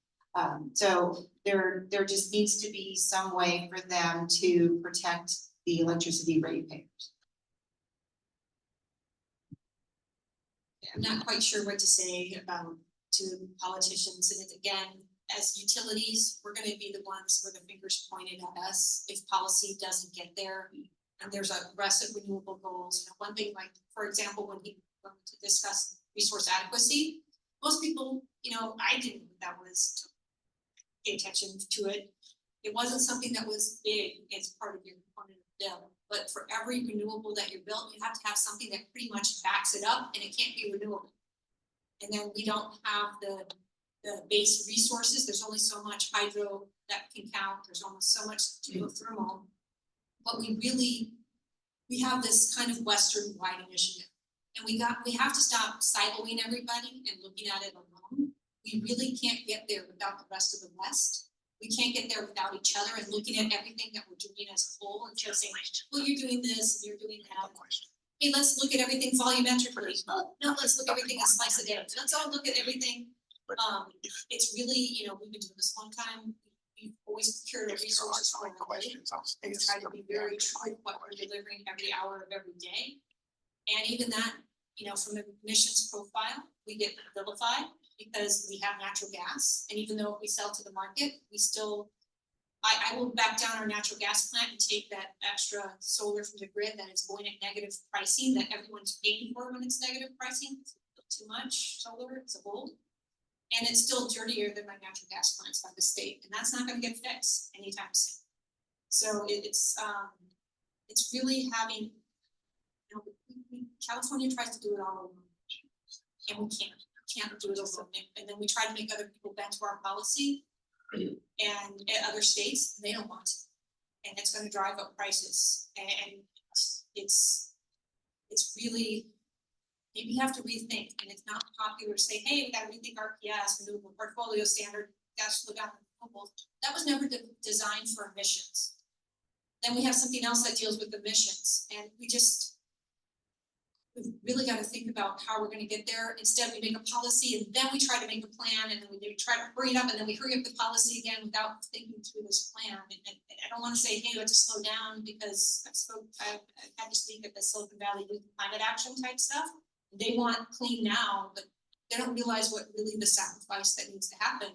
So there just needs to be some way for them to protect the electricity ratepayers. I'm not quite sure what to say to politicians, and again, as utilities, we're going to be the ones where the fingers pointed at us if policy doesn't get there. And there's aggressive renewable goals. You know, one thing, like for example, when he wanted to discuss resource adequacy, most people, I didn't know what that was to pay attention to it. It wasn't something that was big as part of your component of bill, but for every renewable that you're built, you have to have something that pretty much backs it up, and it can't be renewable. And then we don't have the base resources. There's only so much hydro that can count. There's almost so much geothermal. But we have this kind of Western wide initiative. And we have to stop siloing everybody and looking at it alone. We really can't get there without the rest of the West. We can't get there without each other and looking at everything that we're doing as a whole and just saying, well, you're doing this, and you're doing that. Hey, let's look at everything volumetrically. Oh, no, let's look at everything as slice of data. Let's all look at everything. It's really, we've been doing this a long time. We've always procured our resources for our questions. And we try to be very true to what we're delivering every hour of every day. And even that, from the emissions profile, we get vilified because we have natural gas. And even though we sell to the market, we still, I will back down our natural gas plant and take that extra solar from the grid that is going at negative pricing that everyone's paying for when it's negative pricing. It's too much solar, it's a gold. And it's still dirtier than my natural gas plants by the state, and that's not gonna get fixed anytime soon. So it's really having, California tries to do it all alone. And we can't do it alone, and then we try to make other people bend to our policy. And at other states, they don't want to, and it's gonna drive up prices, and it's really, maybe you have to rethink, and it's not popular to say, hey, we gotta rethink RPS, renewable portfolio standard, gotta slow down the renewables. That was never designed for emissions. Then we have something else that deals with emissions, and we've really got to think about how we're going to get there. Instead, we make a policy and then we try to make a plan, and then we try to hurry it up, and then we hurry up the policy again without thinking through this plan. And I don't want to say, hey, let's slow down, because I've had to speak at the Silicon Valley Youth Climate Action type stuff. They want clean now, but they don't realize what really the sacrifice that needs to happen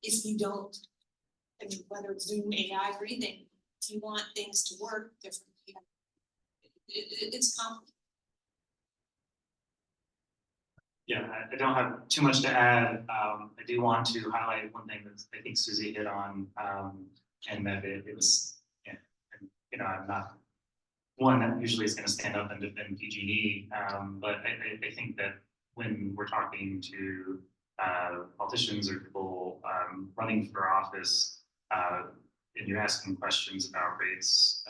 if you don't, I mean, whether it's Zoom, AI, or anything, if you want things to work differently, it's complicated. Yeah, I don't have too much to add. I do want to highlight one thing that I think Susie hit on, and that it was, I'm not one that usually is going to stand up and defend PG&E, but I think that when we're talking to politicians or people running for office, and you're asking questions about rates,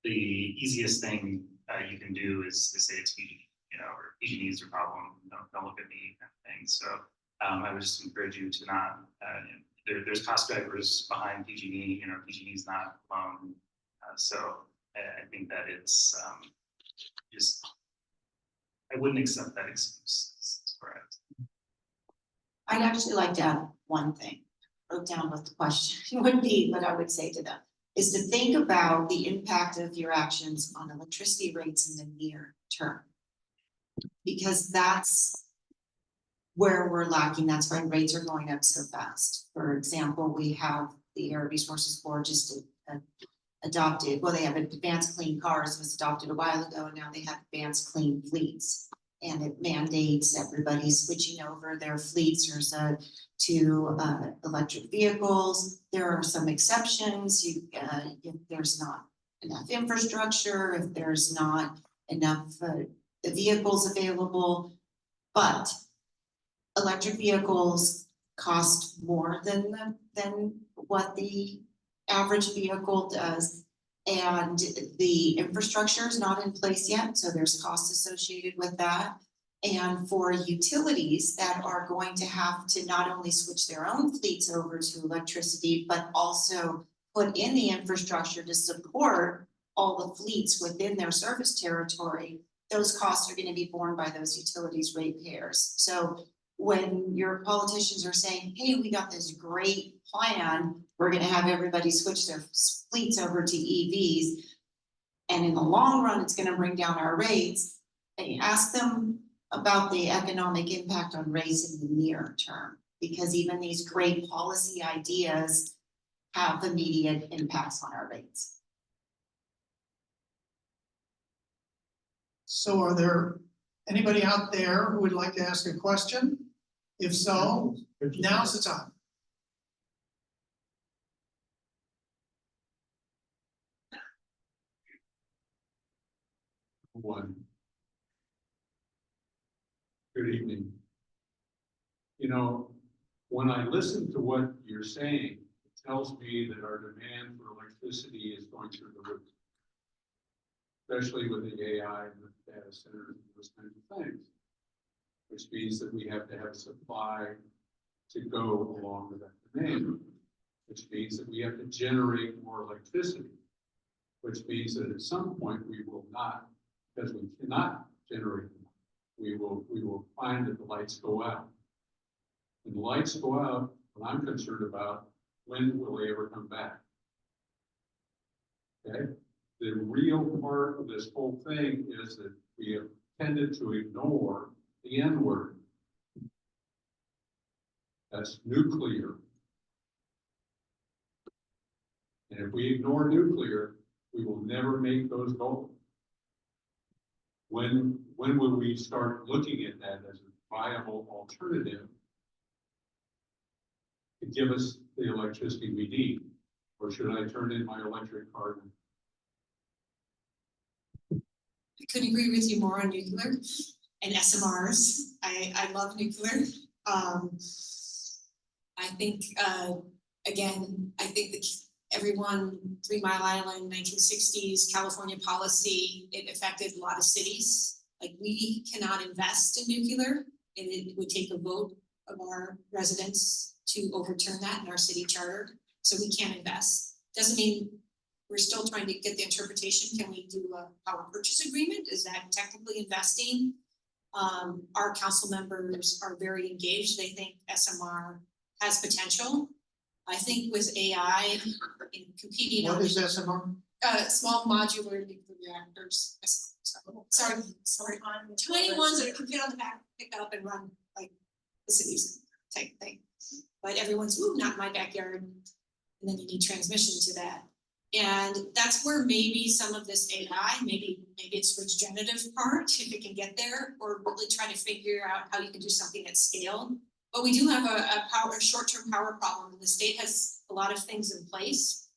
the easiest thing you can do is to say it's PG&E. Or PG&E is your problem. Don't look at me, kind of thing. So I would just encourage you to not. There's cost drivers behind PG&E. PG&E is not alone. So I think that it's just. I wouldn't accept that excuse. That's correct. I'd actually like to add one thing. I wrote down what the question would be, what I would say to them is to think about the impact of your actions on electricity rates in the near term. Because that's where we're lacking. That's why rates are going up so fast. For example, we have the Air Resources Board just adopted, well, they have advanced clean cars was adopted a while ago, and now they have advanced clean fleets. And it mandates everybody switching over their fleets to electric vehicles. There are some exceptions. If there's not enough infrastructure, if there's not enough the vehicles available, but electric vehicles cost more than what the average vehicle does, and the infrastructure is not in place yet, so there's costs associated with that. And for utilities that are going to have to not only switch their own fleets over to electricity, but also put in the infrastructure to support all the fleets within their service territory, those costs are going to be borne by those utilities ratepayers. So when your politicians are saying, hey, we got this great plan, we're going to have everybody switch their fleets over to EVs, and in the long run, it's going to bring down our rates, and you ask them about the economic impact on rates in the near term, because even these great policy ideas have immediate impacts on our rates. So are there Anybody out there who would like to ask a question? If so, now's the time. One. Good evening. You know, when I listen to what you're saying, it tells me that our demand for electricity is going through the roof. Especially with the AI and the data centers and those kinds of things. Which means that we have to have supply to go along with that demand. Which means that we have to generate more electricity. Which means that at some point we will not, because we cannot generate more. We will find that the lights go out. When the lights go out, what I'm concerned about, when will they ever come back? Okay, the real part of this whole thing is that we have tended to ignore the N word. That's nuclear. And if we ignore nuclear, we will never make those goals. When will we start looking at that as a viable alternative to give us the electricity we need? Or should I turn in my electric car? I couldn't agree with you more on nuclear and SMRs. I love nuclear. I think, again, I think that everyone, 3 Mile Island, 1960s, California policy, it affected a lot of cities. Like, we cannot invest in nuclear, and it would take a vote of our residents to overturn that in our city charter. So we can't invest. Doesn't mean we're still trying to get the interpretation. Can we do a power purchase agreement? Is that technically investing? Our council members are very engaged. They think SMR has potential. I think with AI in competing What on is SMR? small modular nuclear reactors. Sorry, 20 ones that can fit on the back, pick up and run like the city's type thing. But everyone's, ooh, not in my backyard. And then you need transmission to that. And that's where maybe some of this AI, maybe it's regenerative part, if it can get there, or really try to figure out how you can do something at scale. But we do have a short-term power problem, and the state has a lot of things in place.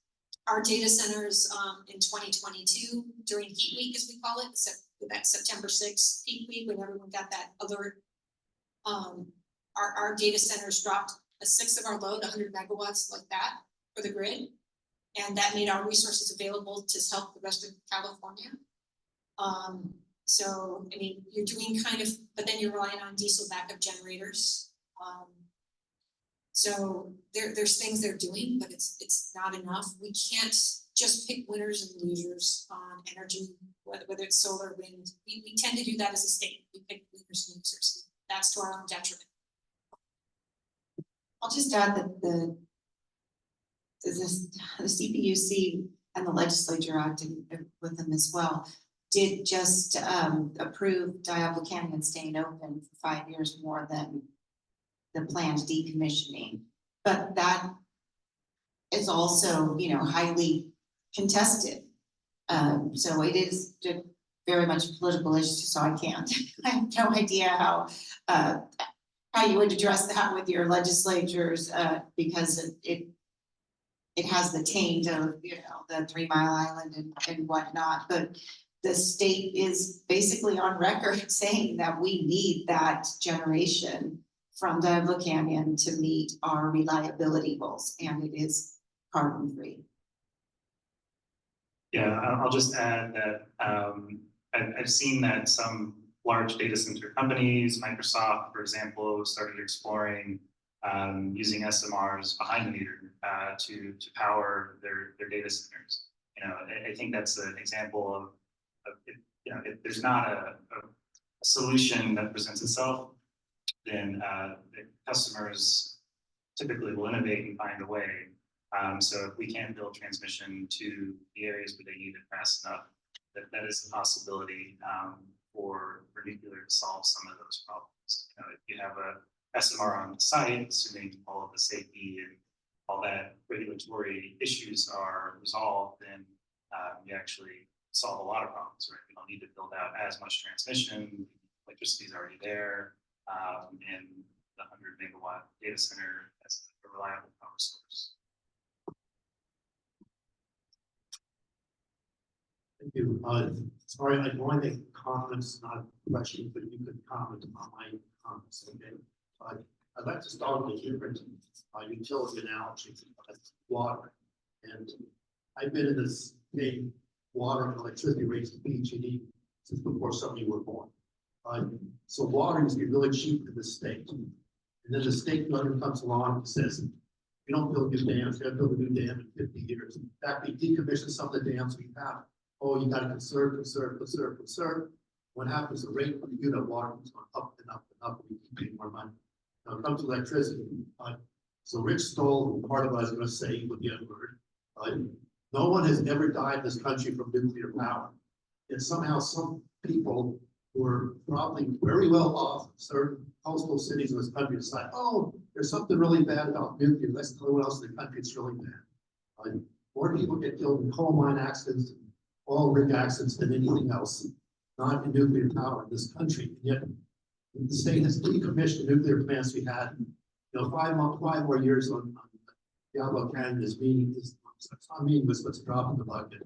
Our data centers in 2022, during heat week, as we call it, that September 6th peak week, when everyone got that alert, our data centers dropped a sixth of our load, 100 megawatts like that for the grid. And that made our resources available to help the rest of California. So, I mean, you're doing kind of, but then you're relying on diesel backup generators. So there's things they're doing, but it's not enough. We can't just pick winners and losers on energy, whether it's solar, wind. We tend to do that as a state. We pick winners and losers. That's to our own detriment. I'll just add that the CPUC and the legislature acting with them as well did just approve Diablo Canyon staying open for 5 years more than the planned decommissioning. But that is also, you know, highly contested. So it is very much a political issue, so I have no idea how you would address that with your legislatures, because it has the taint of, you know, the 3 Mile Island and whatnot. But the state is basically on record saying that we need that generation from Diablo Canyon to meet our reliability goals, and it is carbon free. Yeah, I'll just add that I've seen that some large data center companies, Microsoft, for example, started exploring using SMRs behind the meter to power their data centers. You know, I think that's an example of you know, if there's not a solution that presents itself, then the customers typically will innovate and find a way. So if we can't build transmission to the areas where they need it fast enough, that is a possibility for nuclear to solve some of those problems. You know, if you have a SMR on the site, assuming all of the safety and all that regulatory issues are resolved, then you actually solve a lot of problems, right? You don't need to build out as much transmission, electricity is already there, and the 100 megawatt data center as a reliable power source. Thank you. Sorry, I want to make comments, not questions, but you could comment on my comments, okay? I'd like to start with a different utility analogy, water. And I've been in this big water and electricity rates of PG&E since before some of you were born. So water used to be really cheap in the state. And then the state government comes along and says, you don't build new dams, you gotta build a new dam in 50 years. In fact, we decommissioned some of the dams we have. Oh, you gotta conserve. What happens, the rate of the unit of water is going up and up and up, and we keep paying more money. Now it comes to electricity. So Rich stole part of what I was gonna say with the other word. No one has ever died in this country from nuclear power. And somehow some people who are probably very well off in certain coastal cities in this country decide, oh, there's something really bad about nuclear. Let's tell everyone else in the country it's really bad. More people get killed in coal mine accidents, oil rig accidents than anything else, not in nuclear power in this country. And yet the state has decommissioned the nuclear plants we had. 5 more years on Diablo Canyon is meaningless. It's not meaningless, but it's a drop in the bucket.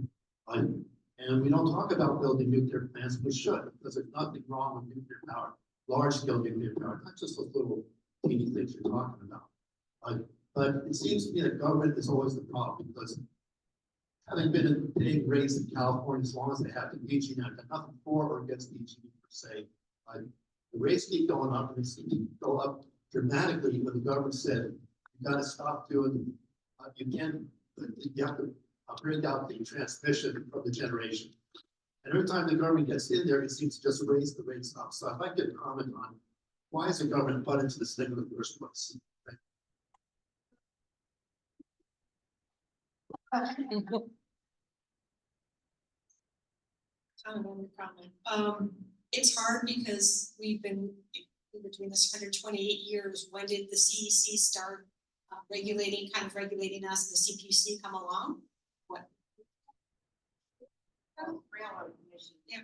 And we don't talk about building nuclear plants. We should, because there's nothing wrong with nuclear power, large scale nuclear power, not just those little teeny things you're talking about. But it seems to me that government is always the problem, because having been in paying rates in California as long as they have to PG&E, I've got nothing for or against PG&E per se. The rates keep going up, and they seem to go up dramatically when the government said, you got to stop doing, you have to bring out the transmission from the generation. And every time the government gets in there, it seems to just raise the rates up. So if I could comment on why is the government put into this thing in the first place? It's hard because we've been between this 128 years. When did the CEC start regulating us, and the CPUC come along? What? Railroad Commission. Yeah.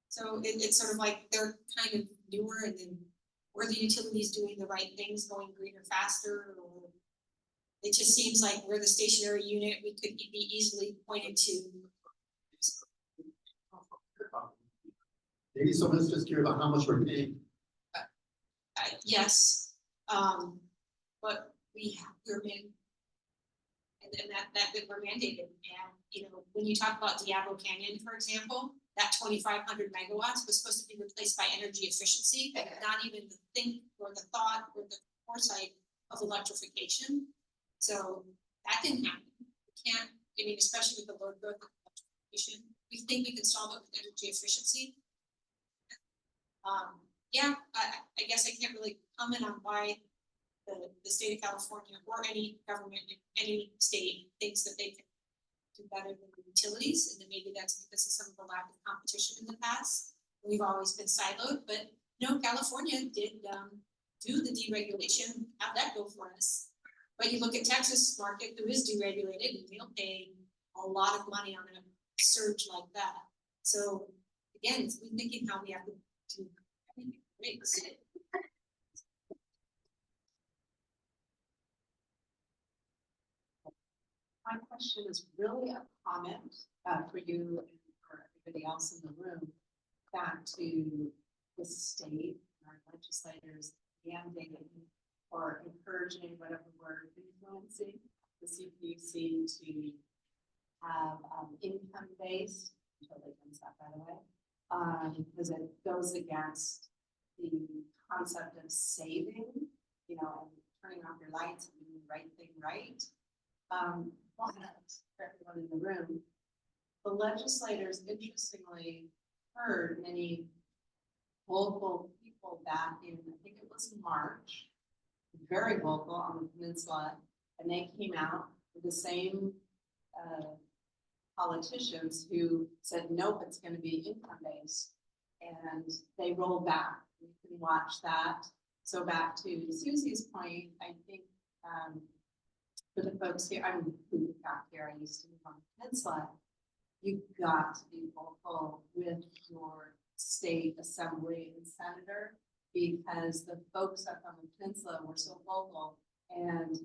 So it's sort of like they're kind of newer, and then were the utilities doing the right things, going greener faster, or it just seems like we're the stationary unit. We could be easily pointed to. Maybe someone's just curious about how much we're paying. Yes, but we're in, and that we're mandated. And when you talk about Diablo Canyon, for example, that 2,500 megawatts was supposed to be replaced by energy efficiency, but not even the think or the thought or the foresight of electrification. So that didn't happen. We can't. Especially with the load growth of electrification, we think we can solve it with energy efficiency. I guess I can't really comment on why the state of California or any government in any state thinks that they can do better than the utilities, and then maybe that's because of some of the lack of competition in the past. We've always been siloed, but no, California did do the deregulation. How'd that go for us? But you look at Texas market, who is deregulated, and they'll pay a lot of money on a surge like that. So again, it's thinking how we have to do everything. My question is really a comment for you and for everybody else in the room, back to the state, our legislators mandating or encouraging, whatever word, influencing the CPUC to have income-based, totally against that, by the way, because it goes against the concept of saving, and turning off your lights and doing the right thing right. But for everyone in the room, the legislators interestingly heard many vocal people back in, I think it was March, very vocal on the peninsula, and they came out with the same politicians who said, nope, it's going to be income-based, and they rolled back. You can watch that. So back to Susie's point, I think for the folks here, I'm who got here, I used to live on the peninsula, you've got to be vocal with your state assembly and senator, because the folks up on the peninsula were so vocal, and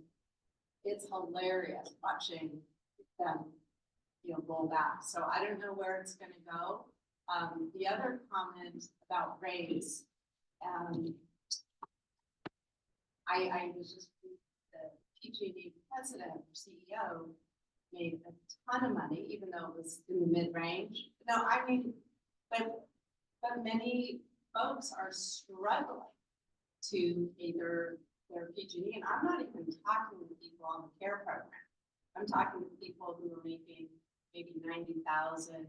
it's hilarious watching them, roll back. So I don't know where it's gonna go. The other comment about rates, I was just, the PG&E president or CEO made a ton of money, even though it was in the mid-range. No, I mean, but many folks are struggling to pay their PG&E, and I'm not even talking to people on the care program. I'm talking to people who are making maybe 90,000 to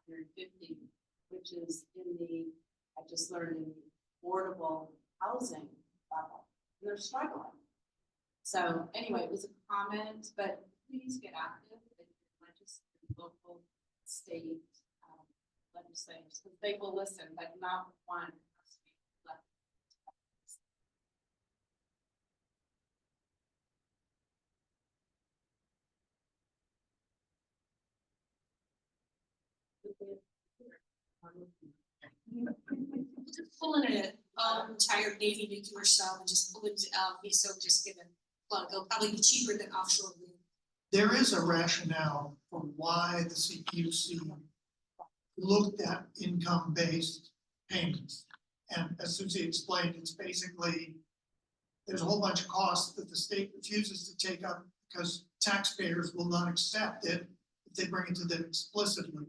150, which is in the, I just learned, in the affordable housing level. They're struggling. So anyway, it was a comment, but please get active in local, state legislators, because they will listen, but not one has to be left. Just pull in a entire Navy nuclear sub and just pull it out, be so just give it plug. It'll probably be cheaper than offshore wind. There is a rationale for why the CPUC looked at income-based payments. And as Susie explained, it's basically, there's a whole bunch of costs that the state refuses to take up because taxpayers will not accept it if they bring it to them explicitly.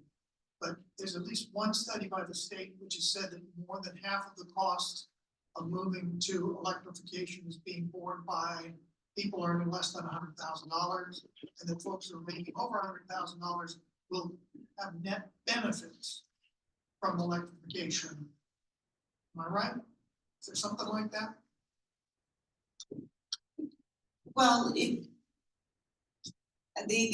But there's at least one study by the state which has said that more than half of the cost of moving to electrification is being borne by people earning less than $100,000, and that folks who are making over $100,000 will have net benefits from electrification. Am I right? Is there something like that? Well, the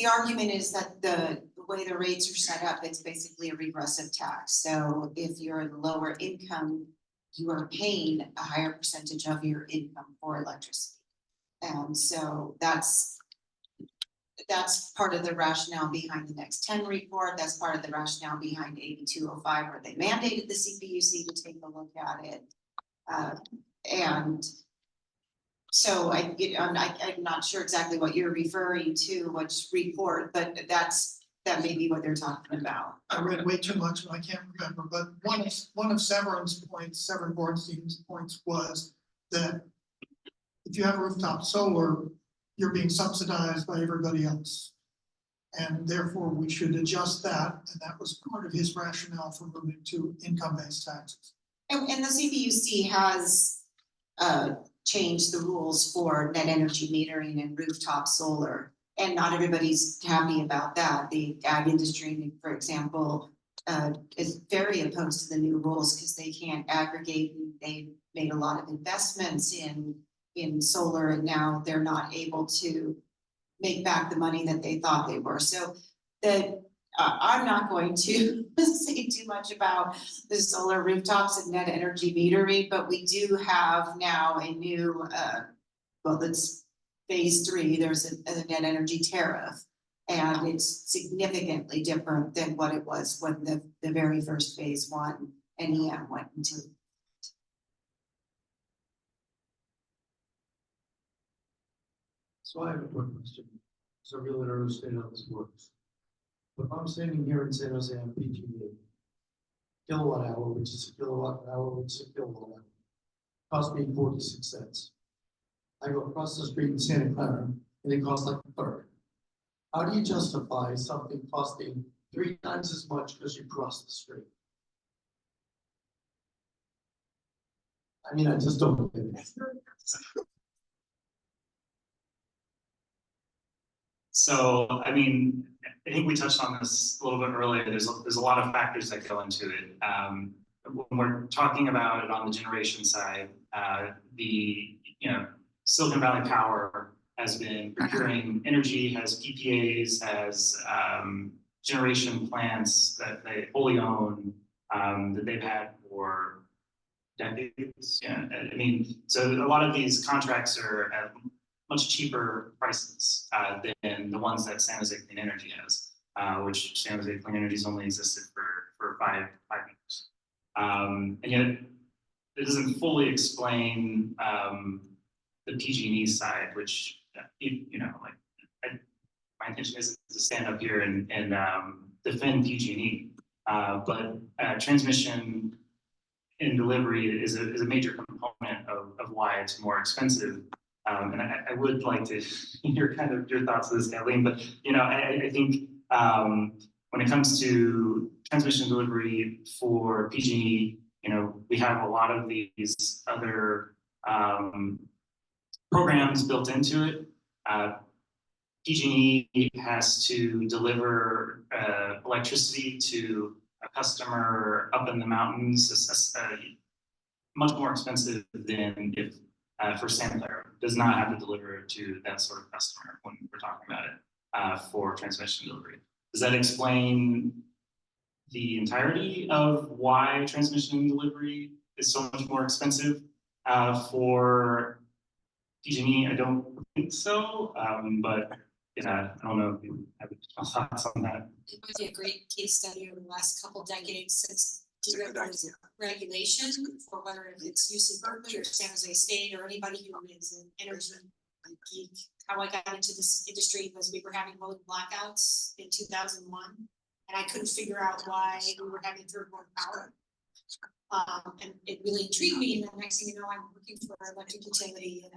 argument is that the way the rates are set up, it's basically a regressive tax. So if you're in lower income, you are paying a higher percentage of your income for electricity. And so that's part of the rationale behind the Next 10 report. That's part of the rationale behind AB 205, where they mandated the CPUC to take a look at it. And so I'm not sure exactly what you're referring to, which report, but that may be what they're talking about. I read way too much and I can't remember, but one of Severn Bornstein's points was that if you have rooftop solar, you're being subsidized by everybody else. And therefore we should adjust that. And that was part of his rationale for moving to income-based taxes. And the CPUC has changed the rules for net energy metering and rooftop solar. And not everybody's happy about that. The ag industry, for example, is very opposed to the new rules because they can't aggregate. They made a lot of investments in solar, and now they're not able to make back the money that they thought they were. So I'm not going to say too much about the solar rooftops and net energy metering, but we do have now a new, it's phase 3, there's a net energy tariff, and it's significantly different than what it was when the very first phase 1 NEM went into. So I have a quick question. So I really don't understand how this works. But if I'm standing here in San Jose on PG&E, kilowatt hour, which is a kilowatt hour, which is a kilowatt hour, cost me 46 cents. I go across the street in Santa Clara and it costs like a third. How do you justify something costing 3 times as much because you cross the street? I mean, I just don't get it. So, I mean, I think we touched on this a little bit earlier. There's a lot of factors that go into it. When we're talking about it on the generation side, Silicon Valley Power has been procuring energy, has PPAs, has generation plants that they wholly own, that they've had for decades. Yeah, I mean, so a lot of these contracts are at much cheaper prices than the ones that San Jose Clean Energy has, which San Jose Clean Energy has only existed for five years. And yet it doesn't fully explain the PG&E side, which you know, like my intention isn't to stand up here and defend PG&E, but transmission and delivery is a major component of why it's more expensive. And I would like to hear kind of your thoughts on this, Kathleen, but you know, I think when it comes to transmission delivery for PG&E, you know, we have a lot of these other programs built into it. PG&E has to deliver electricity to a customer up in the mountains. It's much more expensive than if for Santa Clara does not have to deliver to that sort of customer when we're talking about it for transmission delivery. Does that explain the entirety of why transmission delivery is so much more expensive for PG&E? I don't think so, but yeah, I don't know if you have thoughts on that. It might be a great case study over the last couple decades since deregulation regulation, for whether it's UC Berkeley or San Jose State or anybody who is an energy geek. How I got into this industry was we were having rolling blackouts in 2001, and I couldn't figure out why we were having third world power. And it really intrigued me. And the next thing you know, I'm working for an electric utility, and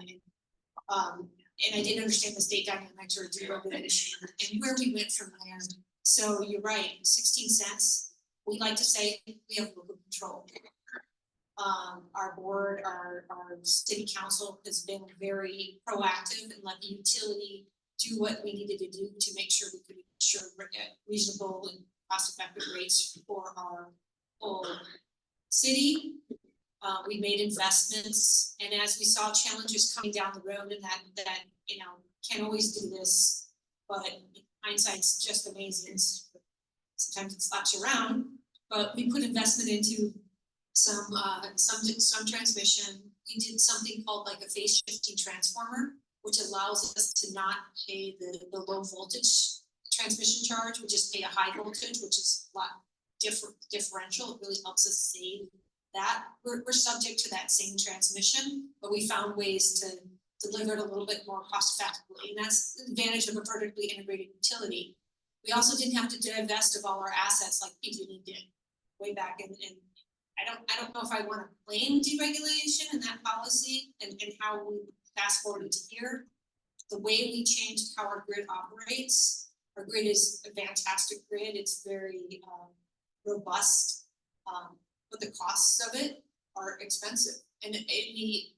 I didn't understand the state dynamics or deregulation and where we went from there. So you're right, 16 cents. We like to say we have local control. Our board, our city council has been very proactive and let the utility do what we needed to do to make sure we could ensure reasonable and cost-effective rates for our whole city. We made investments, and as we saw challenges coming down the road, and that you know, can't always do this, but hindsight's just amazing. Sometimes it slaps you around, but we put investment into some transmission. We did something called like a phase shifting transformer, which allows us to not pay the low voltage transmission charge. We just pay a high voltage, which is a lot differential. It really helps us save that. We're subject to that same transmission, but we found ways to deliver it a little bit more cost effectively, and that's the advantage of a vertically integrated utility. We also didn't have to divest of all our assets like PG&E did way back, and I don't know if I want to blame deregulation and that policy and how we fast forwarded to here. The way we changed how our grid operates, our grid is a fantastic grid. It's very robust, but the costs of it are expensive, and it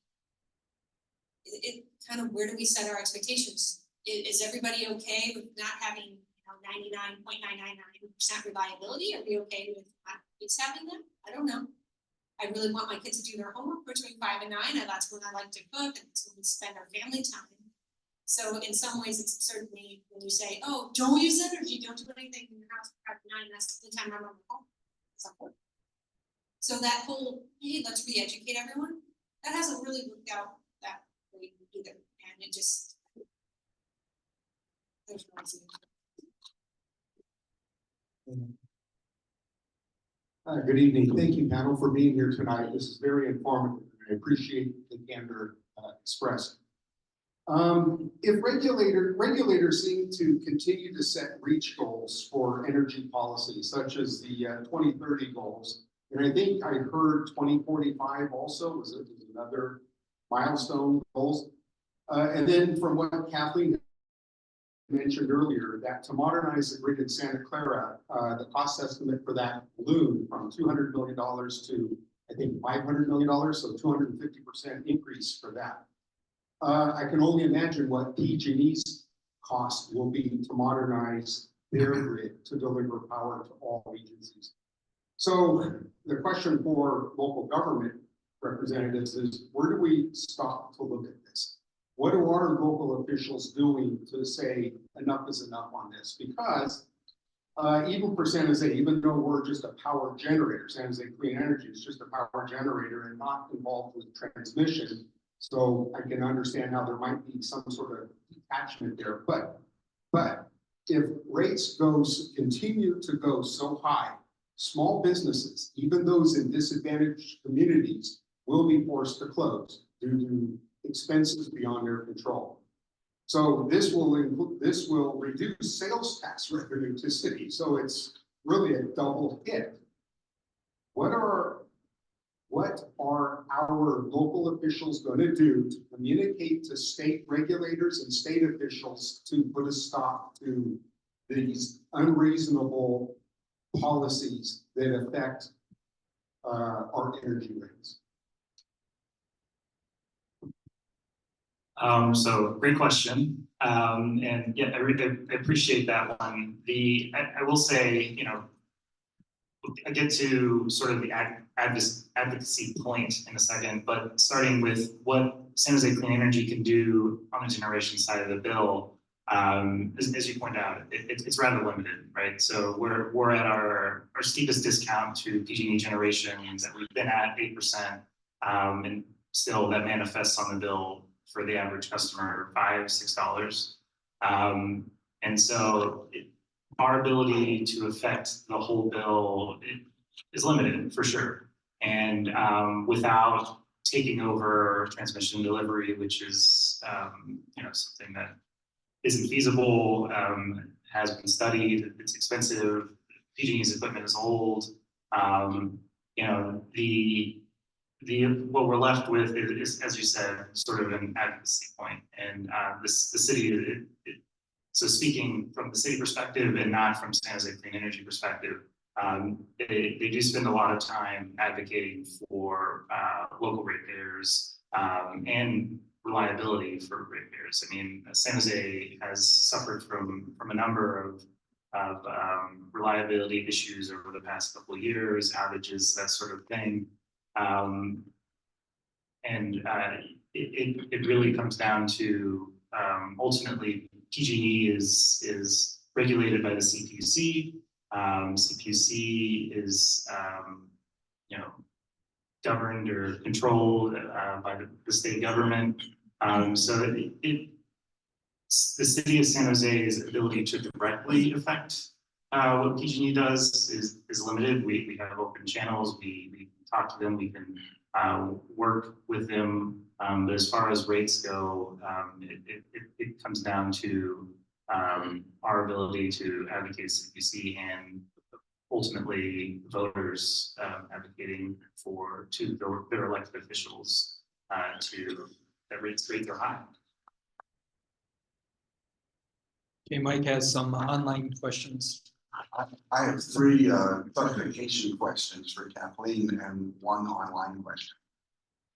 kind of, where do we set our expectations? Is everybody okay with not having 99.999% reliability? Are we okay with not having them? I don't know. I really want my kids to do their homework between 5 and 9, and that's when I like to cook, and that's when we spend our family time. So in some ways, it's certainly when you say, "Oh, don't use energy, don't do anything in your house after 9." That's the time I'm on the home. So that whole, hey, let's re-educate everyone, that hasn't really worked out that way either, and it just there's no reason. Good evening. Thank you, panel, for being here tonight. This is very informative. I appreciate the candor expressed. If regulators seem to continue to set reach goals for energy policy, such as the 2030 goals, and I think I heard 2045 also was another milestone goals. And then from what Kathleen mentioned earlier, that to modernize the grid in Santa Clara, the cost estimate for that balloon from $200 million to, I think, $500 million, so 250% increase for that. I can only imagine what PG&E's cost will be to modernize their grid to deliver power to all agencies. So the question for local government representatives is, where do we stop to look at this? What are our local officials doing to say enough is enough on this? Because even for San Jose, even though we're just a power generator, San Jose Clean Energy is just a power generator and not involved with transmission. So I can understand how there might be some sort of detachment there. But if rates continue to go so high Small businesses, even those in disadvantaged communities, will be forced to close due to expenses beyond their control. So this will reduce sales tax revenue to cities. So it's really a double hit. What are our local officials going to do to communicate to state regulators and state officials to put a stop to these unreasonable policies that affect our energy rates? So great question. And yeah, I appreciate that one. I will say, you know, I get to sort of the advocacy point in a second, but starting with what San Jose Clean Energy can do on the generation side of the bill, as you point out, it's rather limited, right? So we're at our steepest discount to PG&E generation that we've been at 8%, and still that manifests on the bill for the average customer $5-6. And so our ability to affect the whole bill is limited for sure. And without taking over transmission and delivery, which is you know, something that isn't feasible, has been studied, it's expensive, PG&E's equipment is old. You know, what we're left with is, as you said, sort of an advocacy point. And the city, so speaking from the city perspective and not from San Jose Clean Energy perspective, they do spend a lot of time advocating for local ratepayers and reliability for ratepayers. I mean, San Jose has suffered from a number of reliability issues over the past couple of years, outages, that sort of thing. It really comes down to ultimately PG&E is regulated by the CPUC. CPUC is you know, governed or controlled by the state government. So the city of San Jose's ability to directly affect what PG&E does is limited. We have open channels. We talk to them. We can work with them. But as far as rates go, it comes down to our ability to advocate CPC and ultimately voters advocating to their elected officials that rates are high. Okay, Mike has some online questions. I have three clarification questions for Kathleen and one online question.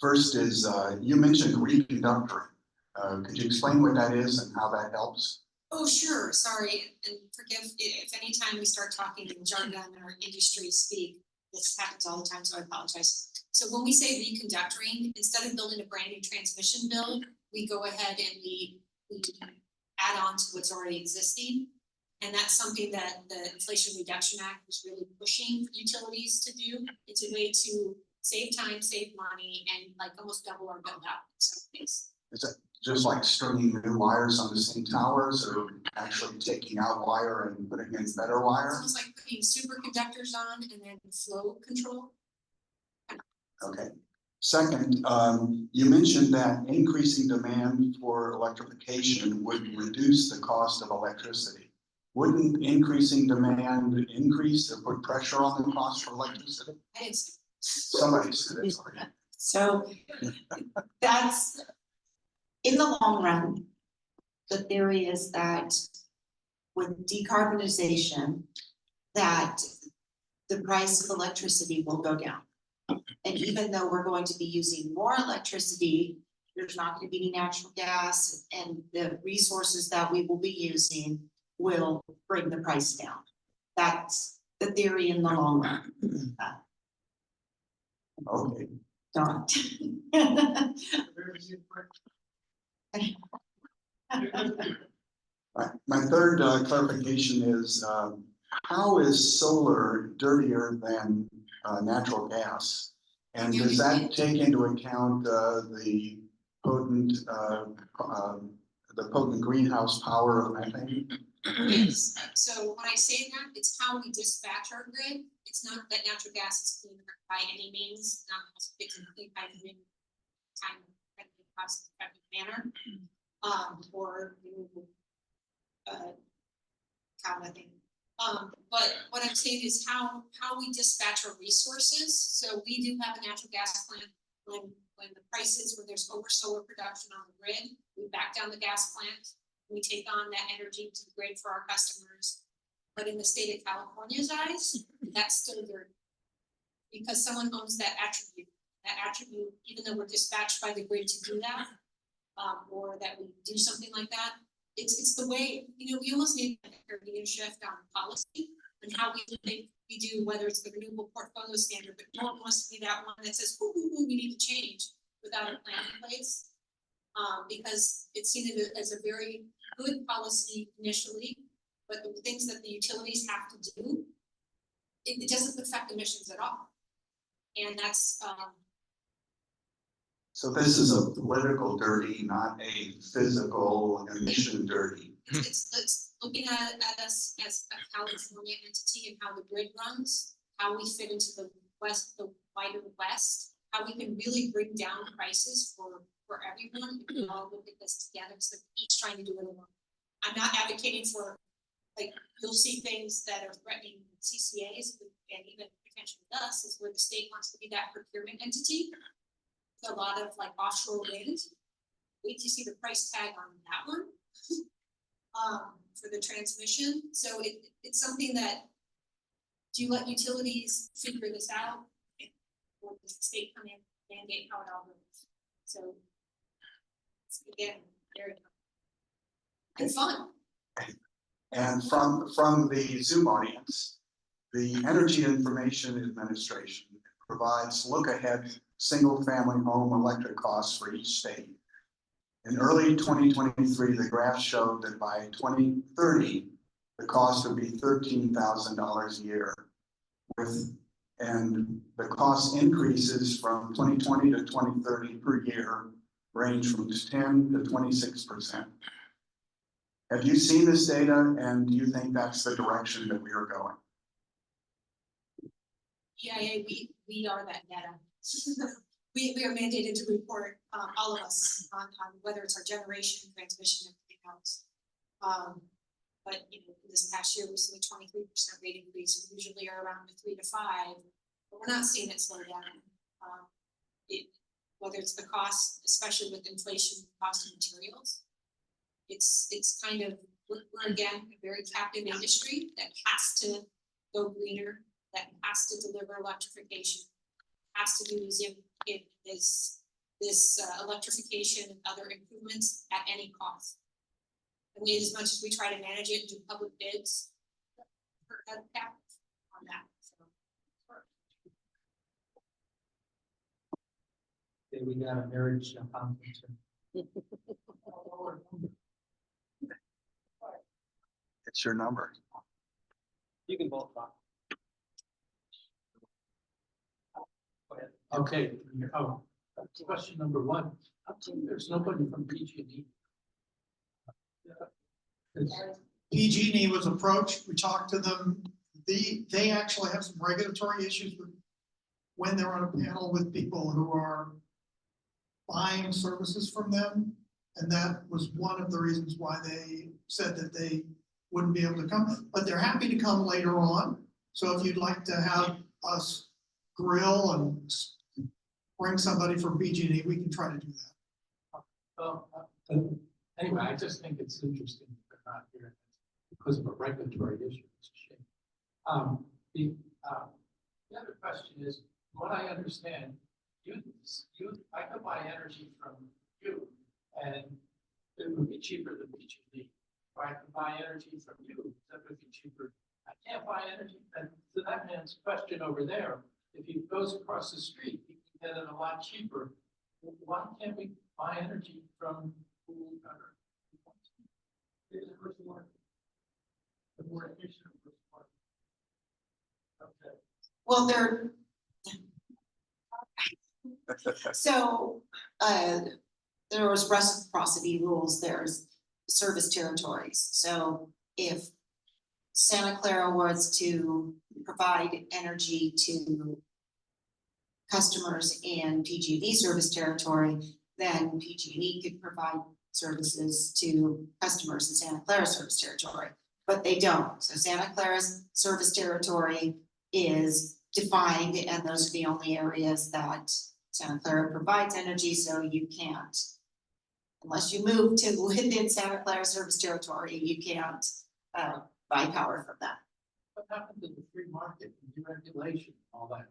First is, you mentioned reconductoring. Could you explain what that is and how that helps? Oh, sure, sorry, and forgive if anytime we start talking in jargon or industry speak, this happens all the time, so I apologize. So when we say reconductoring, instead of building a brand new transmission build, we go ahead and we add on to what's already existing. And that's something that the Inflation Reduction Act is really pushing utilities to do. It's a way to save time, save money, and like almost double our build out in some cases. Is it just like stringing new wires on the same towers, or actually taking out wire and putting in better It's wire? almost like putting superconductors on and then flow control. Okay. Second, you mentioned that increasing demand for electrification would reduce the cost of electricity. Wouldn't increasing demand increase or put pressure on the cost for electricity? I didn't say. Somebody said it. So that's, in the long run, the theory is that with decarbonization, that the price of electricity will go down. And even though we're going to be using more electricity, there's not going to be any natural gas, and the resources that we will be using will bring the price down. That's the theory in the long run. Okay. Don't. My third clarification is, how is solar dirtier than natural gas? And does that take into account the potent greenhouse power of methane? is, so when I say that, it's how we dispatch our grid. It's not that natural gas is clean by any means, not fixed and clean by any time, cost effective manner. Or kind of thing. But what I'm saying is how we dispatch our resources. So we do have a natural gas plant. When the prices, when there's over solar production on the grid, we back down the gas plant. We take on that energy to the grid for our customers. But in the state of California's eyes, that's still dirt. Because someone owns that attribute, even though we're dispatched by the grid to do that, or that we do something like that. It's the way, we almost need a Caribbean shift on policy and how we do, whether it's the renewable portfolio standard, but no one wants to be that one that says, ooh, we need to change without a plan in place. Because it's seen as a very good policy initially, but the things that the utilities have to do, it doesn't affect emissions at all. And that's, So this is a political dirty, not a physical emission dirty. it's looking at us as a California entity and how the grid runs, how we fit into the wider West, how we can really bring down prices for everyone. If we all look at this together, so each trying to do it alone. I'm not advocating for, like, you'll see things that are threatening CCAs and even potentially us, is where the state wants to be that procurement entity. A lot of like offshore wind. Wait to see the price tag on that one. For the transmission. So it's something that, do you let utilities figure this out? Or does the state come in and mandate how it all goes? So it's, again, very and fun. And from the Zoom audience, the Energy Information Administration provides look-ahead single-family home electric costs for each state. In early 2023, the graph showed that by 2030, the cost would be $13,000 a year. And the cost increases from 2020 to 2030 per year range from 10 to 26%. Have you seen this data, and do you think that's the direction that we are going? EIA, we are that data. We are mandated to report, all of us, on whether it's our generation, transmission, everything else. But this past year we saw a 23% rate increase. We usually are around the 3 to 5, but we're not seeing it slow down. Whether it's the cost, especially with inflation, cost of materials, it's kind of, we're again a very captive industry that has to go greener, that has to deliver electrification, has to do this electrification and other improvements at any cost. I mean, as much as we try to manage it and do public bids, we're capped on that. So. Okay, we got a marriage conference. It's your number. You can both talk. Okay, question number one. There's nobody from PG&E. PG&E was approached, we talked to them, they actually have some regulatory issues with when they're on a panel with people who are buying services from them. And that was one of the reasons why they said that they wouldn't be able to come, but they're happy to come later on. So if you'd like to have us grill and bring somebody from PG&E, we can try to do that. Well, anyway, I just think it's interesting that they're not here because of a regulatory issue. It's a shame. The other question is, from what I understand, I could buy energy from you, and it would be cheaper than PG&E. Or I could buy energy from you, that would be cheaper. I can't buy energy, and to that man's question over there, if he goes across the street, he can get it a lot cheaper. Why can't we buy energy from whoever? The more efficient. Okay. Well, so, there was reciprocity rules, there's service territories. So if Santa Clara was to provide energy to customers in PG&E service territory, then PG&E could provide services to customers in Santa Clara service territory, but they don't. So Santa Clara's service territory is defined, and those are the only areas that Santa Clara provides energy, so you can't, unless you move to within Santa Clara service territory, you can't buy power from that. What happened to the free market and deregulation, and all that?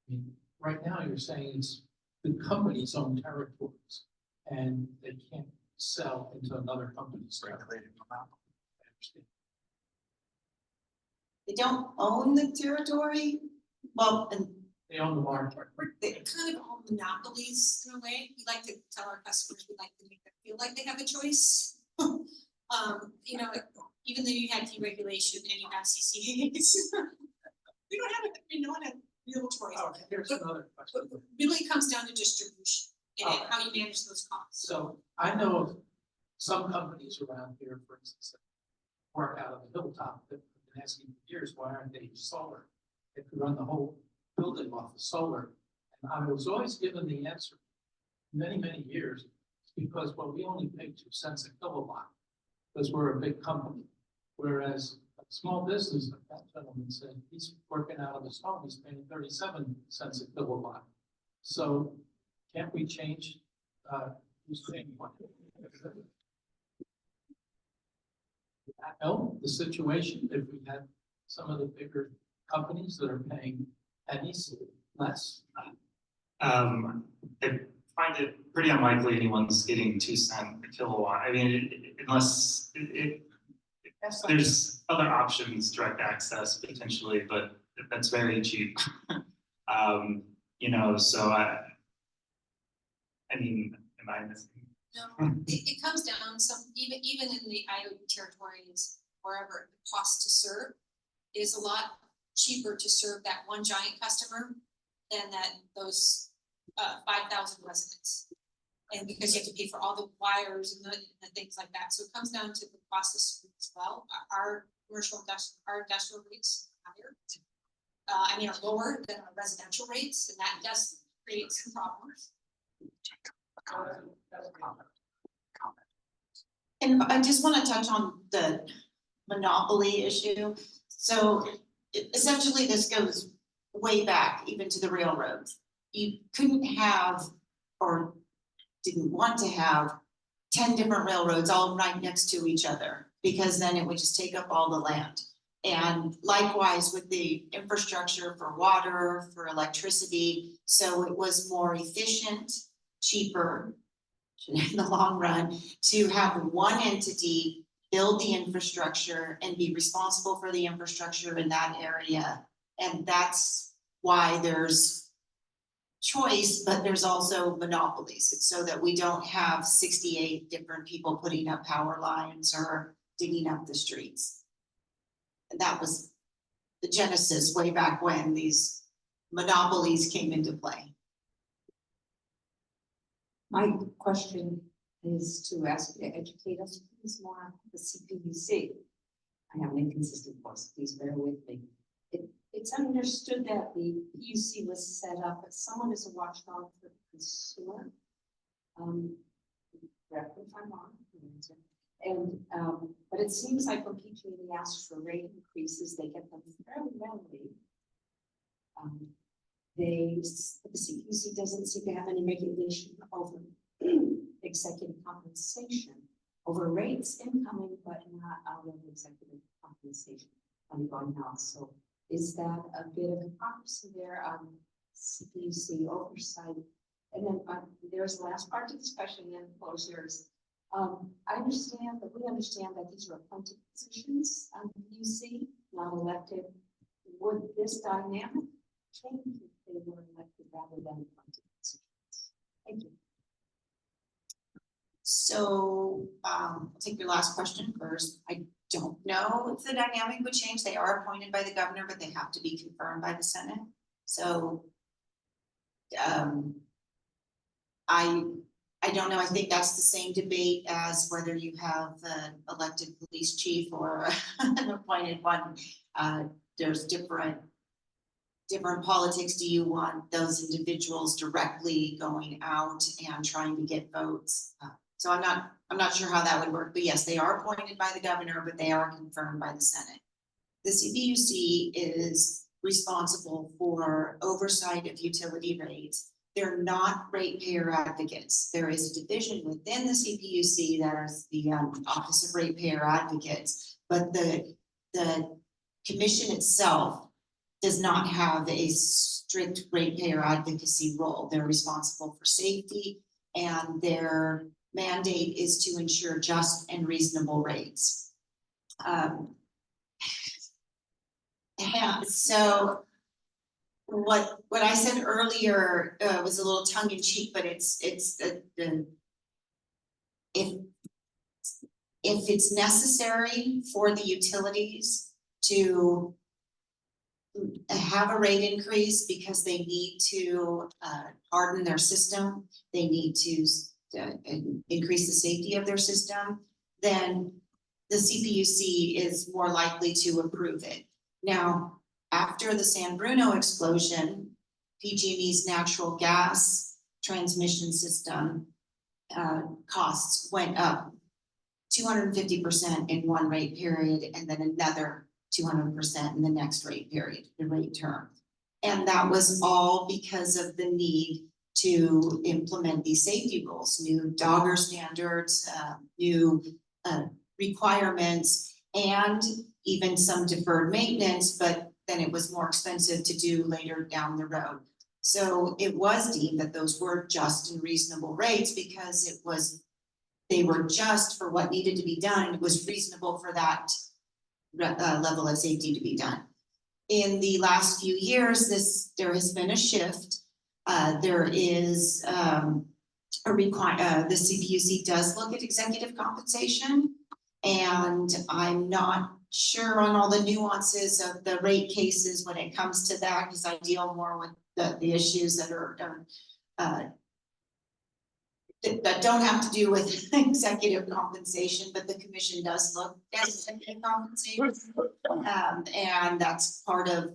I mean, right now you're saying it's the company's own territories and they can't sell into another company's territory. I understand. They don't own the territory, well, and They own the market. They kind of own monopolies in a way. We like to tell our customers, we like to make them feel like they have a choice. You know, even though you had deregulation and you have CCAs, we don't have real choice. Oh, here's another question. But really it comes down to distribution and how you manage those costs. So I know of some companies around here, for instance, that work out of the hilltop that have been asking for years, why aren't they solar? They could run the whole building off of solar. And I was always given the answer many, many years, because, well, we only pay 2 cents a kilowatt because we're a big company. Whereas a small business, like that gentleman said, he's working out of his home, he's paying 37 cents a kilowatt. So can't we change, who's paying what? Would that help the situation if we had some of the bigger companies that are paying pennies less? I find it pretty unlikely anyone's getting 2 cents per kilowatt. I mean, unless there's other options, direct access potentially, but that's very cheap. You know, so I mean, am I missing? No, it comes down even in the IOU territories, wherever the cost to serve is a lot cheaper to serve that one giant customer than those 5,000 residents. And because you have to pay for all the wires and the things like that. So it comes down to the cost of service as well. Our industrial rates are higher. Are lower than our residential rates, and that does create some problems. And I just want to touch on the monopoly issue. So essentially this goes way back even to the railroads. You couldn't have, or didn't want to have, 10 different railroads all right next to each other, because then it would just take up all the land. And likewise with the infrastructure for water, for electricity, so it was more efficient, cheaper in the long run to have one entity build the infrastructure and be responsible for the infrastructure in that area. And that's why there's choice, but there's also monopolies. It's so that we don't have 68 different people putting up power lines or digging up the streets. And that was the genesis way back when these monopolies came into play. My question is to ask you to educate us please more on the CPUC. I have an inconsistent voice, please bear with me. It's understood that the PUC was set up as someone as a watchdog for the consumer. Correct me if I'm wrong. And but it seems like when PG&E asks for rate increases, they get them fairly readily. The CPUC doesn't seem to have any regulation over executive compensation, over rates incoming, but not out of executive compensation on going out. So is that a bit of hypocrisy there on CPUC oversight? And then there's the last part of the discussion and closures. I understand that we understand that these are appointed positions on the PUC, not elected. Would this dynamic change if they were elected rather than appointed positions? Thank you. So I'll take your last question first. I don't know if the dynamic would change. They are appointed by the governor, but they have to be confirmed by the Senate. So I I don't know, I think that's the same debate as whether you have an elected police chief or an appointed one. There's different politics. Do you want those individuals directly going out and trying to get votes? So I'm not sure how that would work, but yes, they are appointed by the governor, but they are confirmed by the Senate. The CPUC is responsible for oversight of utility rates. They're not ratepayer advocates. There is a division within the CPUC that is the Office of Ratepayer Advocates, but the commission itself does not have a strict ratepayer advocacy role. They're responsible for safety, and their mandate is to ensure just and reasonable rates. Yeah, so what I said earlier was a little tongue in cheek, but it's if it's necessary for the utilities to have a rate increase because they need to harden their system, they need to increase the safety of their system, then the CPUC is more likely to approve it. Now, after the San Bruno explosion, PG&E's natural gas transmission system costs went up 250% in one rate period, and then another 200% in the next rate period, the rate term. And that was all because of the need to implement these safety rules, new Dogger standards, new requirements, and even some deferred maintenance, but then it was more expensive to do later down the road. So it was deemed that those were just and reasonable rates because they were just for what needed to be done. It was reasonable for that level of safety to be done. In the last few years, there has been a shift. There is the CPUC does look at executive compensation, and I'm not sure on all the nuances of the rate cases when it comes to that, because I deal more with the issues that are that don't have to do with executive compensation, but the commission does look at executive compensation. And that's part of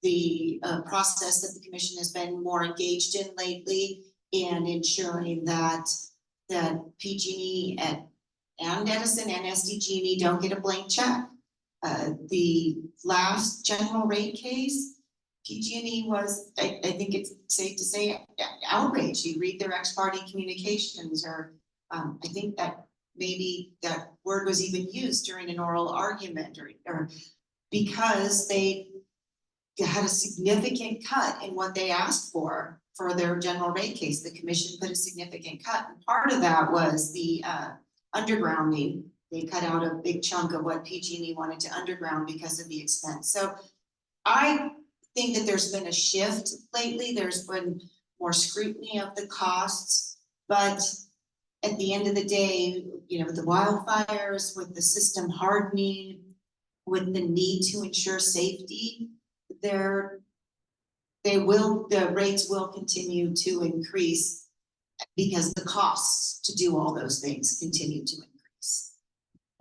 the process that the commission has been more engaged in lately, in ensuring that PG&E and Edison and SDG&E don't get a blank check. The last general rate case, PG&E was, I think it's safe to say, outraged. You read their ex parte communications, or I think that maybe that word was even used during an oral argument, or because they had a significant cut in what they asked for their general rate case. The commission put a significant cut, and part of that was the undergrounding. They cut out a big chunk of what PG&E wanted to underground because of the expense. So I think that there's been a shift lately. There's been more scrutiny of the costs, but at the end of the day, with the wildfires, with the system hardening, with the need to ensure safety, the rates will continue to increase because the costs to do all those things continue to increase.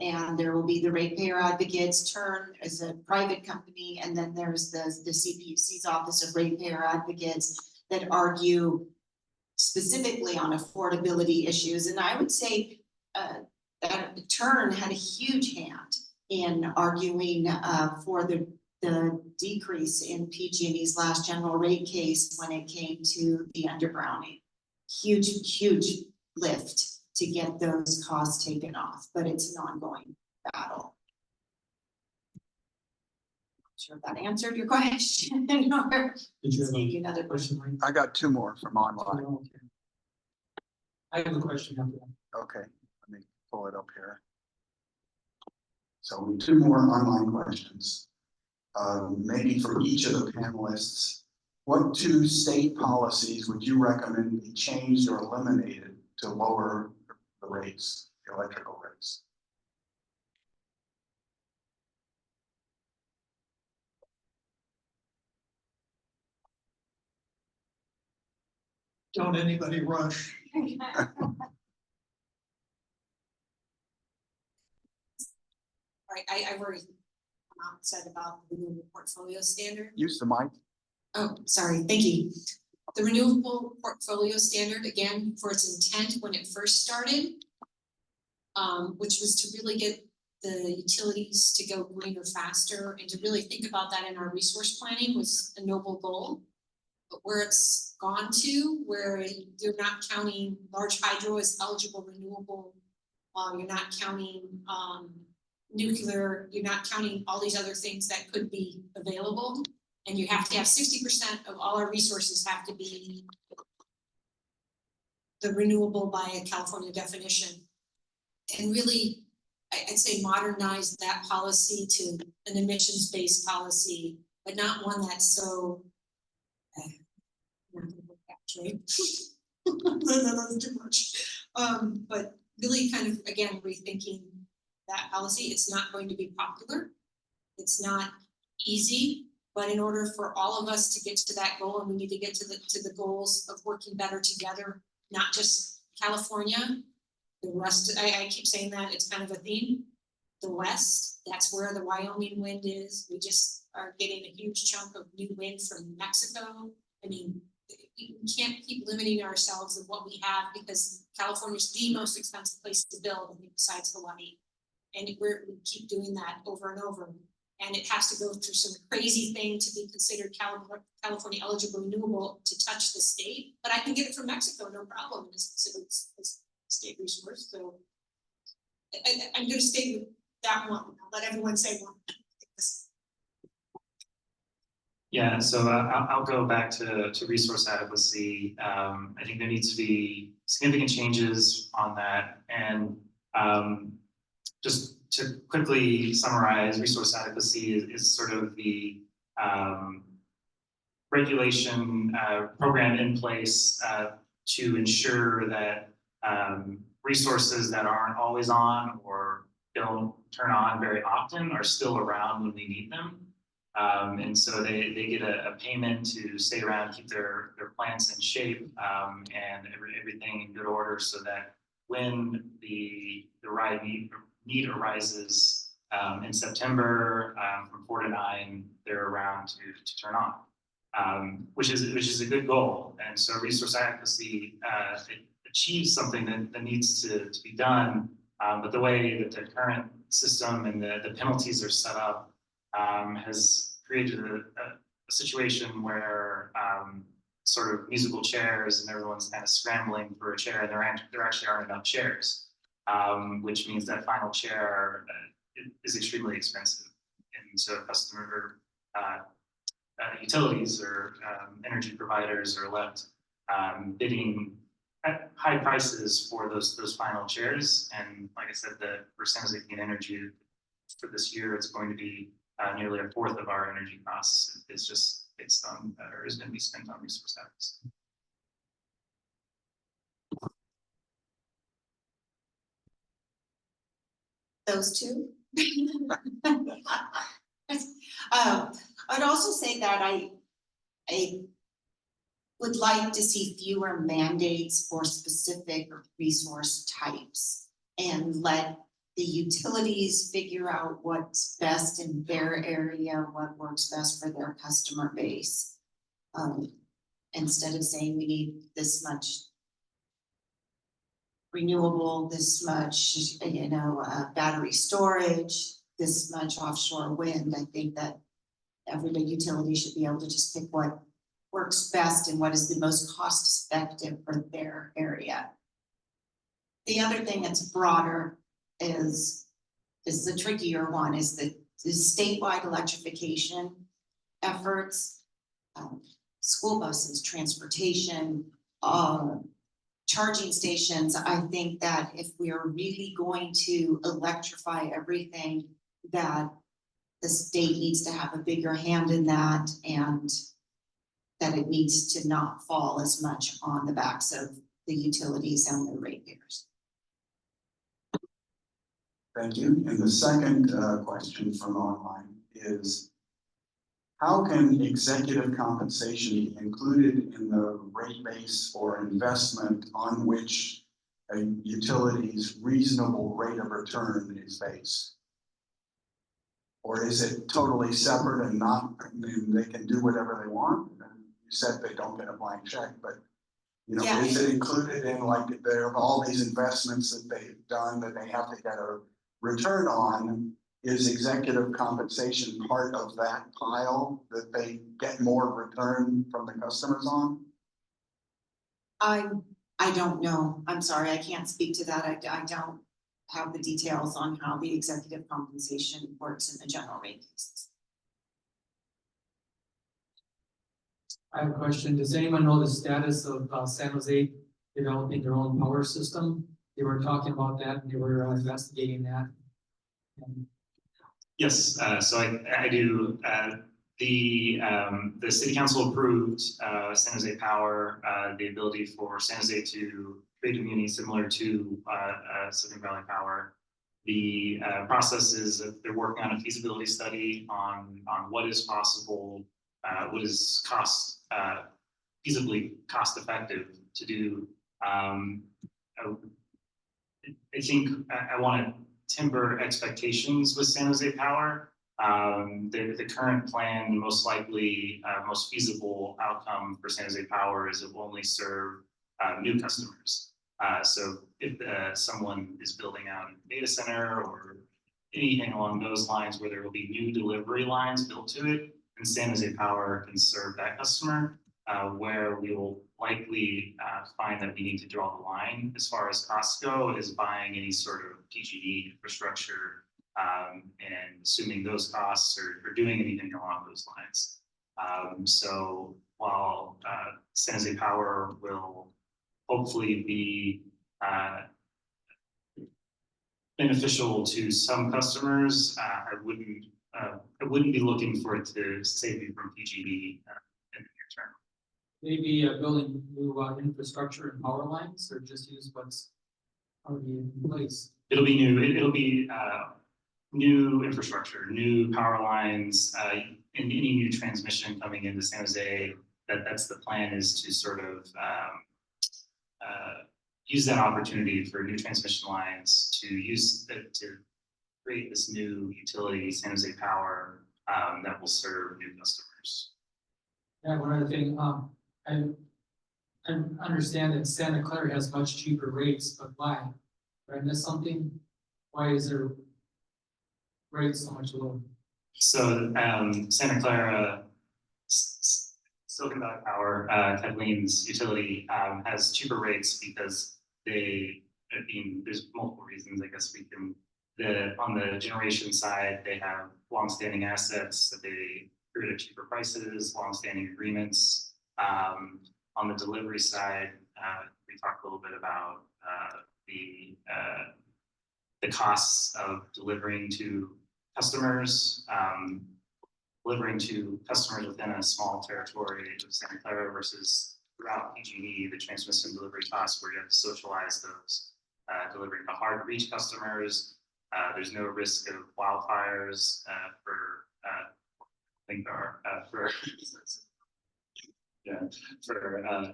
And there will be the ratepayer advocates turn as a private company, and then there's the CPUC's Office of Ratepayer Advocates that argue specifically on affordability issues. And I would say that Turn had a huge hand in arguing for the decrease in PG&E's last general rate case when it came to the undergrounding. Huge lift to get those costs taken off, but it's an ongoing battle. Not sure if that answered your question. Did you have Maybe another question? question. I got two more from online. I have a question after that. Okay, let me pull it up here. So two more online questions. Maybe for each of the panelists, what two state policies would you recommend be changed or eliminated to lower the rates, the electrical rates? Don't anybody rush. right, I've already said about the renewable portfolio standard. Use the mic. Oh, sorry, thank you. The renewable portfolio standard, again, for its intent when it first started, which was to really get the utilities to go greener faster and to really think about that in our resource planning was a noble goal. But where it's gone to, where you're not counting large hydro as eligible renewable, you're not counting nuclear, you're not counting all these other things that could be available. And you have to have 60% of all our resources have to be the renewable by a California definition. And really, I'd say modernize that policy to an emissions-based policy, but not one that's so not gonna work out, right? That's too much. But really kind of, again, rethinking that policy. It's not going to be popular. It's not easy, but in order for all of us to get to that goal, and we need to get to the goals of working better together, not just California, the rest, I keep saying that, it's kind of a theme. The West, that's where the Wyoming wind is. We just are getting a huge chunk of new wind from Mexico. I mean, we can't keep limiting ourselves of what we have because California is the most expensive place to build besides Hawaii. And we keep doing that over and over. And it has to go through some crazy thing to be considered California eligible renewable to touch the state. But I can get it from Mexico, no problem. It's considered a state resource. So I'm going to stay with that one. I'll let everyone say one. Yeah, so I'll go back to resource adequacy. I think there needs to be significant changes on that. And just to quickly summarize, resource adequacy is sort of the regulation program in place to ensure that resources that aren't always on or don't turn on very often are still around when we need them. And so they get a payment to stay around, keep their plants in shape and everything in good order so that when the right need arises in September from 4 to 9, they're around to turn on, which is a good goal. And so resource adequacy it achieves something that needs to be done, but the way that the current system and the penalties are set up has created a situation where sort of musical chairs and everyone's kind of scrambling for a chair, and there actually aren't enough chairs, which means that final chair is extremely expensive. And so customer utilities or energy providers are left bidding at high prices for those final chairs. And like I said, for San Jose Clean Energy for this year, it's going to be nearly a fourth of our energy costs is just based on or is going to be spent on resource adequacy. Those two. I'd also say that I would like to see fewer mandates for specific resource types and let the utilities figure out what's best in their area, what works best for their customer base. Instead of saying we need this much renewable, this much, battery storage, this much offshore wind, I think that every utility should be able to just pick what works best and what is the most cost effective for their area. The other thing that's broader is the trickier one, is the statewide electrification efforts, school buses, transportation, charging stations. I think that if we are really going to electrify everything, that the state needs to have a bigger hand in that, and that it needs to not fall as much on the backs of the utilities and the ratepayers. Thank you. And the second question from online is, how can executive compensation be included in the rate base or investment on which a utility's reasonable rate of return is based? Or is it totally separate and not, I mean, they can do whatever they want? And you said they don't get a blank check, but you know, Yeah. is it included in like there are all these investments that they've done that they have to get a return on? Is executive compensation part of that pile that they get more return from the customers on? I don't know. I'm sorry, I can't speak to that. I don't have the details on how the executive compensation works in the general rate cases. I have a question. Does anyone know the status of San Jose developing their own power system? They were talking about that and they were investigating that. And Yes, so I do, the city council approved, San Jose Power, the ability for San Jose to create a community similar to, Silicon Valley Power. The, process is that they're working on a feasibility study on what is possible, what is feasibly cost effective to do. I think I want to temper expectations with San Jose Power. The current plan, most likely, most feasible outcome for San Jose Power is it will only serve new customers. So if someone is building out a data center or anything along those lines where there will be new delivery lines built to it, then San Jose Power can serve that customer. Where we will likely find that we need to draw the line as far as costs go is buying any sort of PG&E infrastructure and assuming those costs or doing anything along those lines. So while San Jose Power will hopefully be beneficial to some customers, I wouldn't be looking for it to save you from PG&E in the near term. maybe building new infrastructure and power lines, or just use what's already in place? It'll be new, it'll be new infrastructure, new power lines, and any new transmission coming into San Jose. That's the plan, is to sort of use that opportunity for new transmission lines to use it to create this new utility, San Jose Power, that will serve new customers. Yeah, one other thing, I understand that Santa Clara has much cheaper rates, but why? Did I miss something? Why is their rates so much lower? So Santa Clara, Silicon Valley Power, Kathleen's utility, has cheaper rates because there's multiple reasons. I guess we can, on the generation side, they have longstanding assets that they create at cheaper prices, longstanding agreements. On the delivery side, we talked a little bit about the costs of delivering to customers, within a small territory of Santa Clara versus throughout PG&E, the transmission delivery costs where you have to socialize those, delivering to hard to reach customers. There's no risk of wildfires for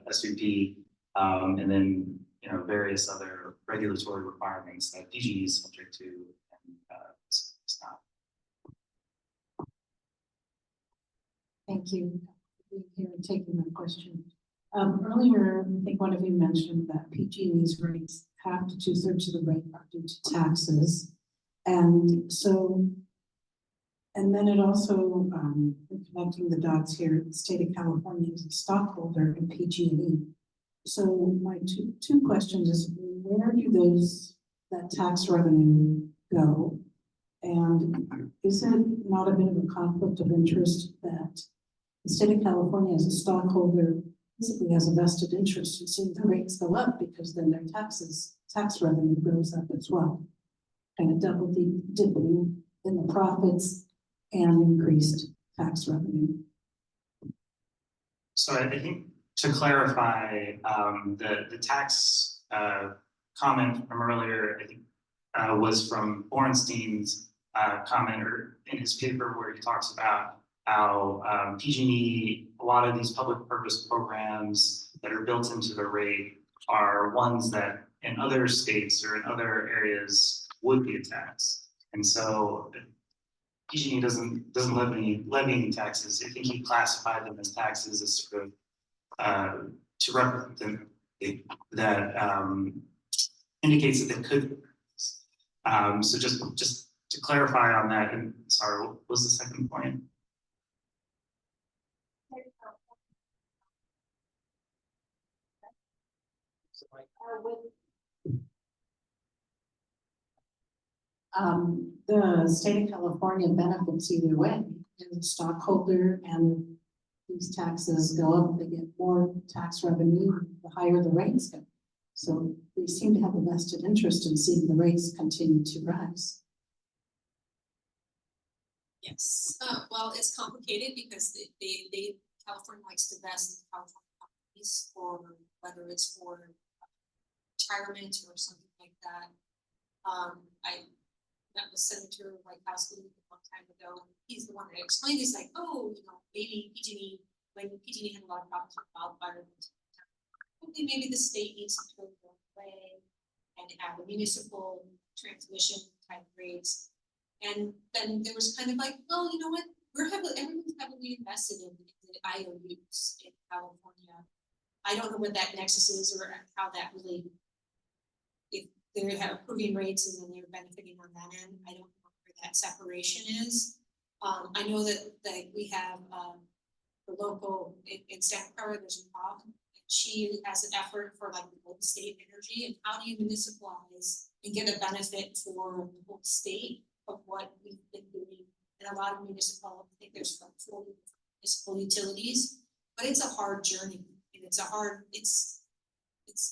SVP, and then various other regulatory requirements that PG&E is subject to, and it's not. Thank you for being here and taking my question. Earlier, I think one of you mentioned that PG&E's rates, half to 2/3 of the rate are due to taxes. And so, and then it also, connecting the dots here, the state of California is a stockholder in PG&E. So my two questions is, where do that tax revenue go? And is it not a bit of a conflict of interest that the state of California as a stockholder basically has a vested interest in seeing the rates go up, because then their tax revenue goes up as well? Kind of double dipping in the profits and increased tax revenue. So I think to clarify, the tax comment from earlier, I think was from Borenstein's comment or in his paper, where he talks about how PG&E, a lot of these public purpose programs that are built into the rate are ones that in other states or in other areas would be a tax. And so PG&E doesn't levy any taxes. I think he classified them as taxes as sort of to represent them that indicates that they could. So just to clarify on that, and sorry, what was the second point? The state of California benefits either way, and the stockholder and these taxes go up, they get more tax revenue, the higher the rates go. So they seem to have a vested interest in seeing the rates continue to rise. Yes, well, it's complicated because California likes to invest in California companies, or whether it's for retirement or something like that. I met with Senator Whitehouse a long time ago. He's the one that explained, he's like, oh, maybe PG&E, when PG&E had a lot of problems with wildfire. Okay, maybe the state needs to go away and have a municipal transmission type rates. And then there was kind of like, well, you know what? Everyone's heavily invested in the IOUs in California. I don't know what that nexus is or how that really, if they have approving rates and then they're benefiting on that end. I don't know where that separation is. I know that we have the local in Santa Clara, there's a Bob, and she has an effort for like the whole state energy, and how do you municipalize and get a benefit for the whole state of what we've been doing. And a lot of municipal, I think there's like 40 municipal utilities, but it's a hard journey, and it's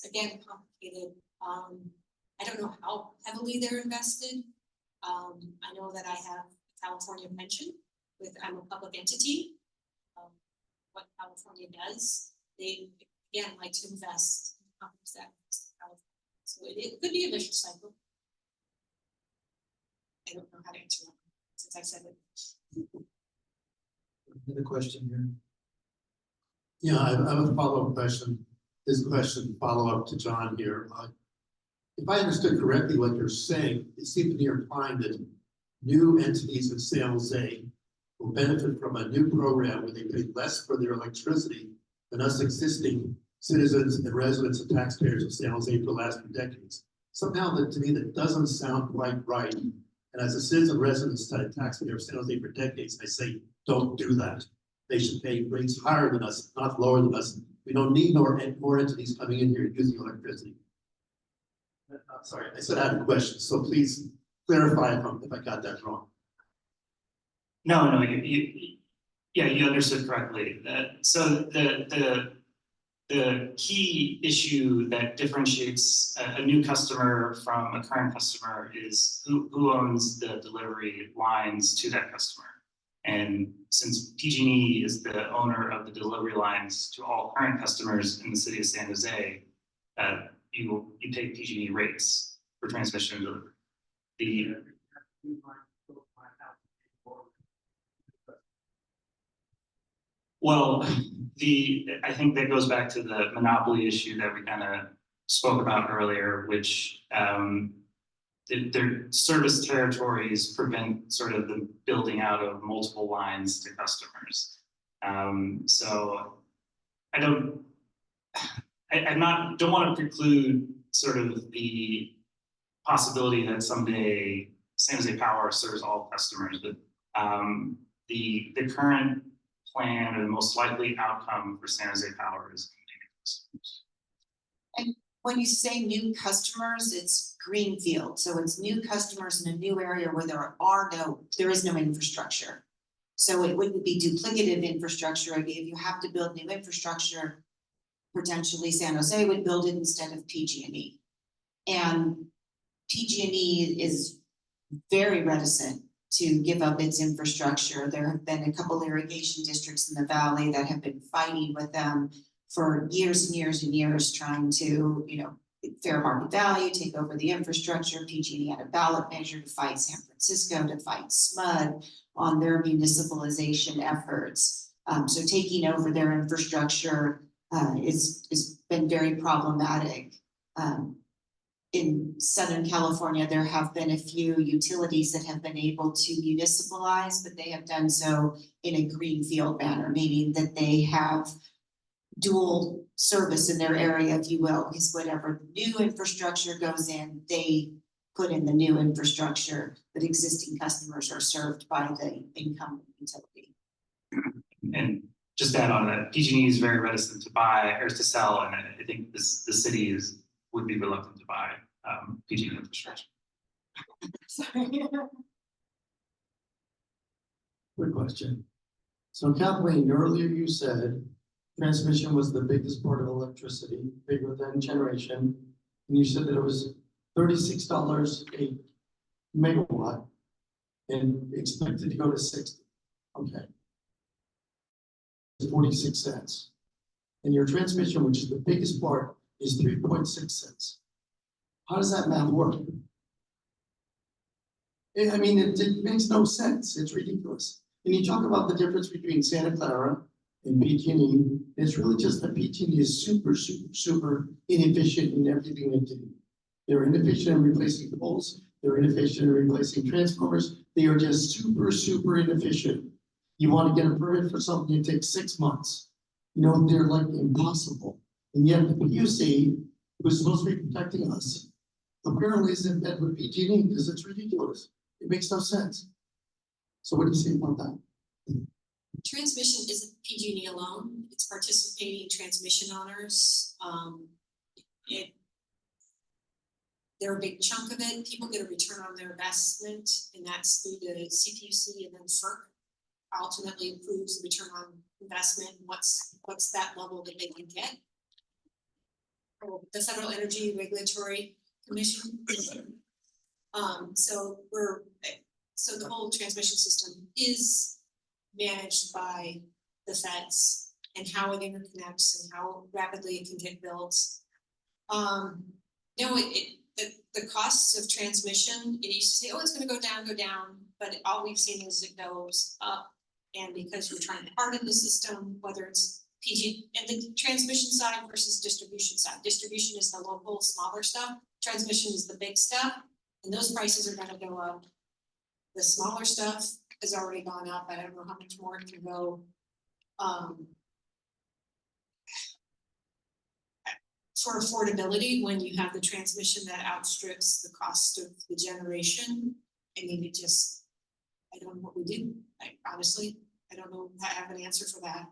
again complicated. I don't know how heavily they're invested. I know that I have a California pension I'm a public entity. What California does, they again like to invest in companies that invest in California. So it could be a vicious cycle. I don't know how to answer that since I said it. Another question here. Yeah, I have a follow-up question. This question follow-up to John here. If I understood correctly what you're saying, it seems to be implying that new entities in San Jose will benefit from a new program where they pay less for their electricity than us existing citizens and residents and taxpayers of San Jose for the last few decades. Somehow that to me that doesn't sound quite right. And as a citizen resident and taxpayer of San Jose for decades, I say, don't do that. They should pay rates higher than us, not lower than us. We don't need more entities coming in here using electricity. Sorry, I said I had a question, so please clarify if I got that wrong. No, you understood correctly. So the key issue that differentiates a new customer from a current customer is who owns the delivery lines to that customer. And since PG&E is the owner of the delivery lines to all current customers in the city of San Jose, you pay PG&E rates for transmission and delivery. Well, I think that goes back to the monopoly issue that we kind of spoke about earlier, which their service territories prevent sort of the building out of multiple lines to customers. So I don't want to preclude sort of the possibility that someday San Jose Power serves all customers, but the current plan or the most likely outcome for San Jose Power is customers. And when you say new customers, it's greenfield, so it's new customers in a new area where there is no infrastructure. So it wouldn't be duplicative infrastructure. I mean, if you have to build new infrastructure, potentially San Jose would build it instead of PG&E. And PG&E is very reticent to give up its infrastructure. There have been a couple irrigation districts in the valley that have been fighting with them for years and years and years, trying to, fair market value, take over the infrastructure. PG&E had a ballot measure to fight San Francisco, to fight SMUD on their municipalization efforts. So taking over their infrastructure is been very problematic. in Southern California, there have been a few utilities that have been able to municipalize, but they have done so in a greenfield manner, meaning that they have dual service in their area, if you will, because whatever new infrastructure goes in, they put in the new infrastructure, but existing customers are served by the incumbent utility. And just to add on that, PG&E is very reticent to buy or to sell, and I think the city would be reluctant to buy PG&E infrastructure. Quick question. So Kathleen, earlier you said transmission was the biggest part of electricity, bigger than generation. And you said that it was $36 a megawatt and expected to go to 60. Okay. 46 cents. And your transmission, which is the biggest part, is 3.6 cents. How does that math work? I mean, it makes no sense. It's ridiculous. And you talk about the difference between Santa Clara and PG&E. It's really just that PG&E is super inefficient in everything they do. They're inefficient in replacing poles. They're inefficient in replacing transformers. They are just super inefficient. You want to get a permit for something, it takes 6 months. You know, they're like impossible. And yet the PUC, who's supposed to be protecting us, apparently is in bed with PG&E because it's ridiculous. It makes no sense. So what do you say about that? Transmission isn't PG&E alone, it's participating transmission owners. They're a big chunk of it. People get a return on their investment, and that's through the CPUC and then FERC ultimately approves the return on investment. What's that level that they can get? The Federal Energy Regulatory Commission. So the whole transmission system is managed by the feds, and how it interconnects and how rapidly it can get built. The costs of transmission, it used to say, oh, it's gonna go down, but all we've seen is it goes up. And because we're trying to harden the system, whether it's PG and the transmission side versus distribution side. Distribution is the local, smaller stuff. Transmission is the big stuff, and those prices are gonna go up. The smaller stuff has already gone up. I don't know how much more it can go. For affordability, when you have the transmission that outstrips the cost of the generation, I mean, I don't know what we do. Honestly, I don't know, I have an answer for that.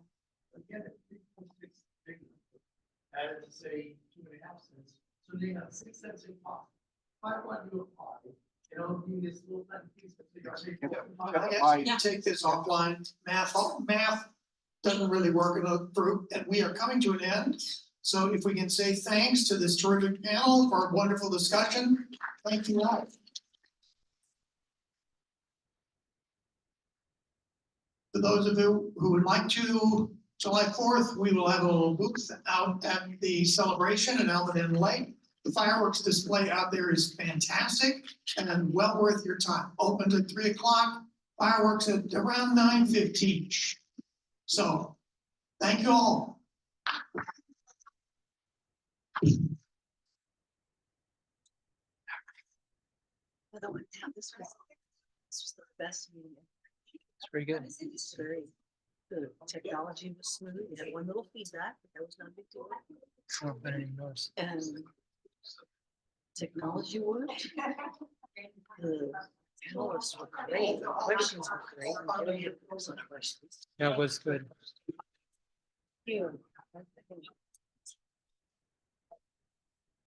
Added to say 2.5 cents, so they have 6 cents in cost. If I want to apply, you know, need this little tiny piece of. I take this offline. Math doesn't really work in a group, and we are coming to an end. So if we can say thanks to this terrific panel for a wonderful discussion, thank you all. For those of you who would like to, July 4th, we will have a little booth out at the celebration in Almaden Lake. The fireworks display out there is fantastic and well worth your time. Open at 3 o'clock, fireworks at around 9:15. So, thank you all. This was the best meeting. It's pretty good. It's very, the technology was smooth. We had one little feedback, but that was not a big deal. And technology worked. The panelists were great. The questions were great. And everybody had questions. That was good. Yeah.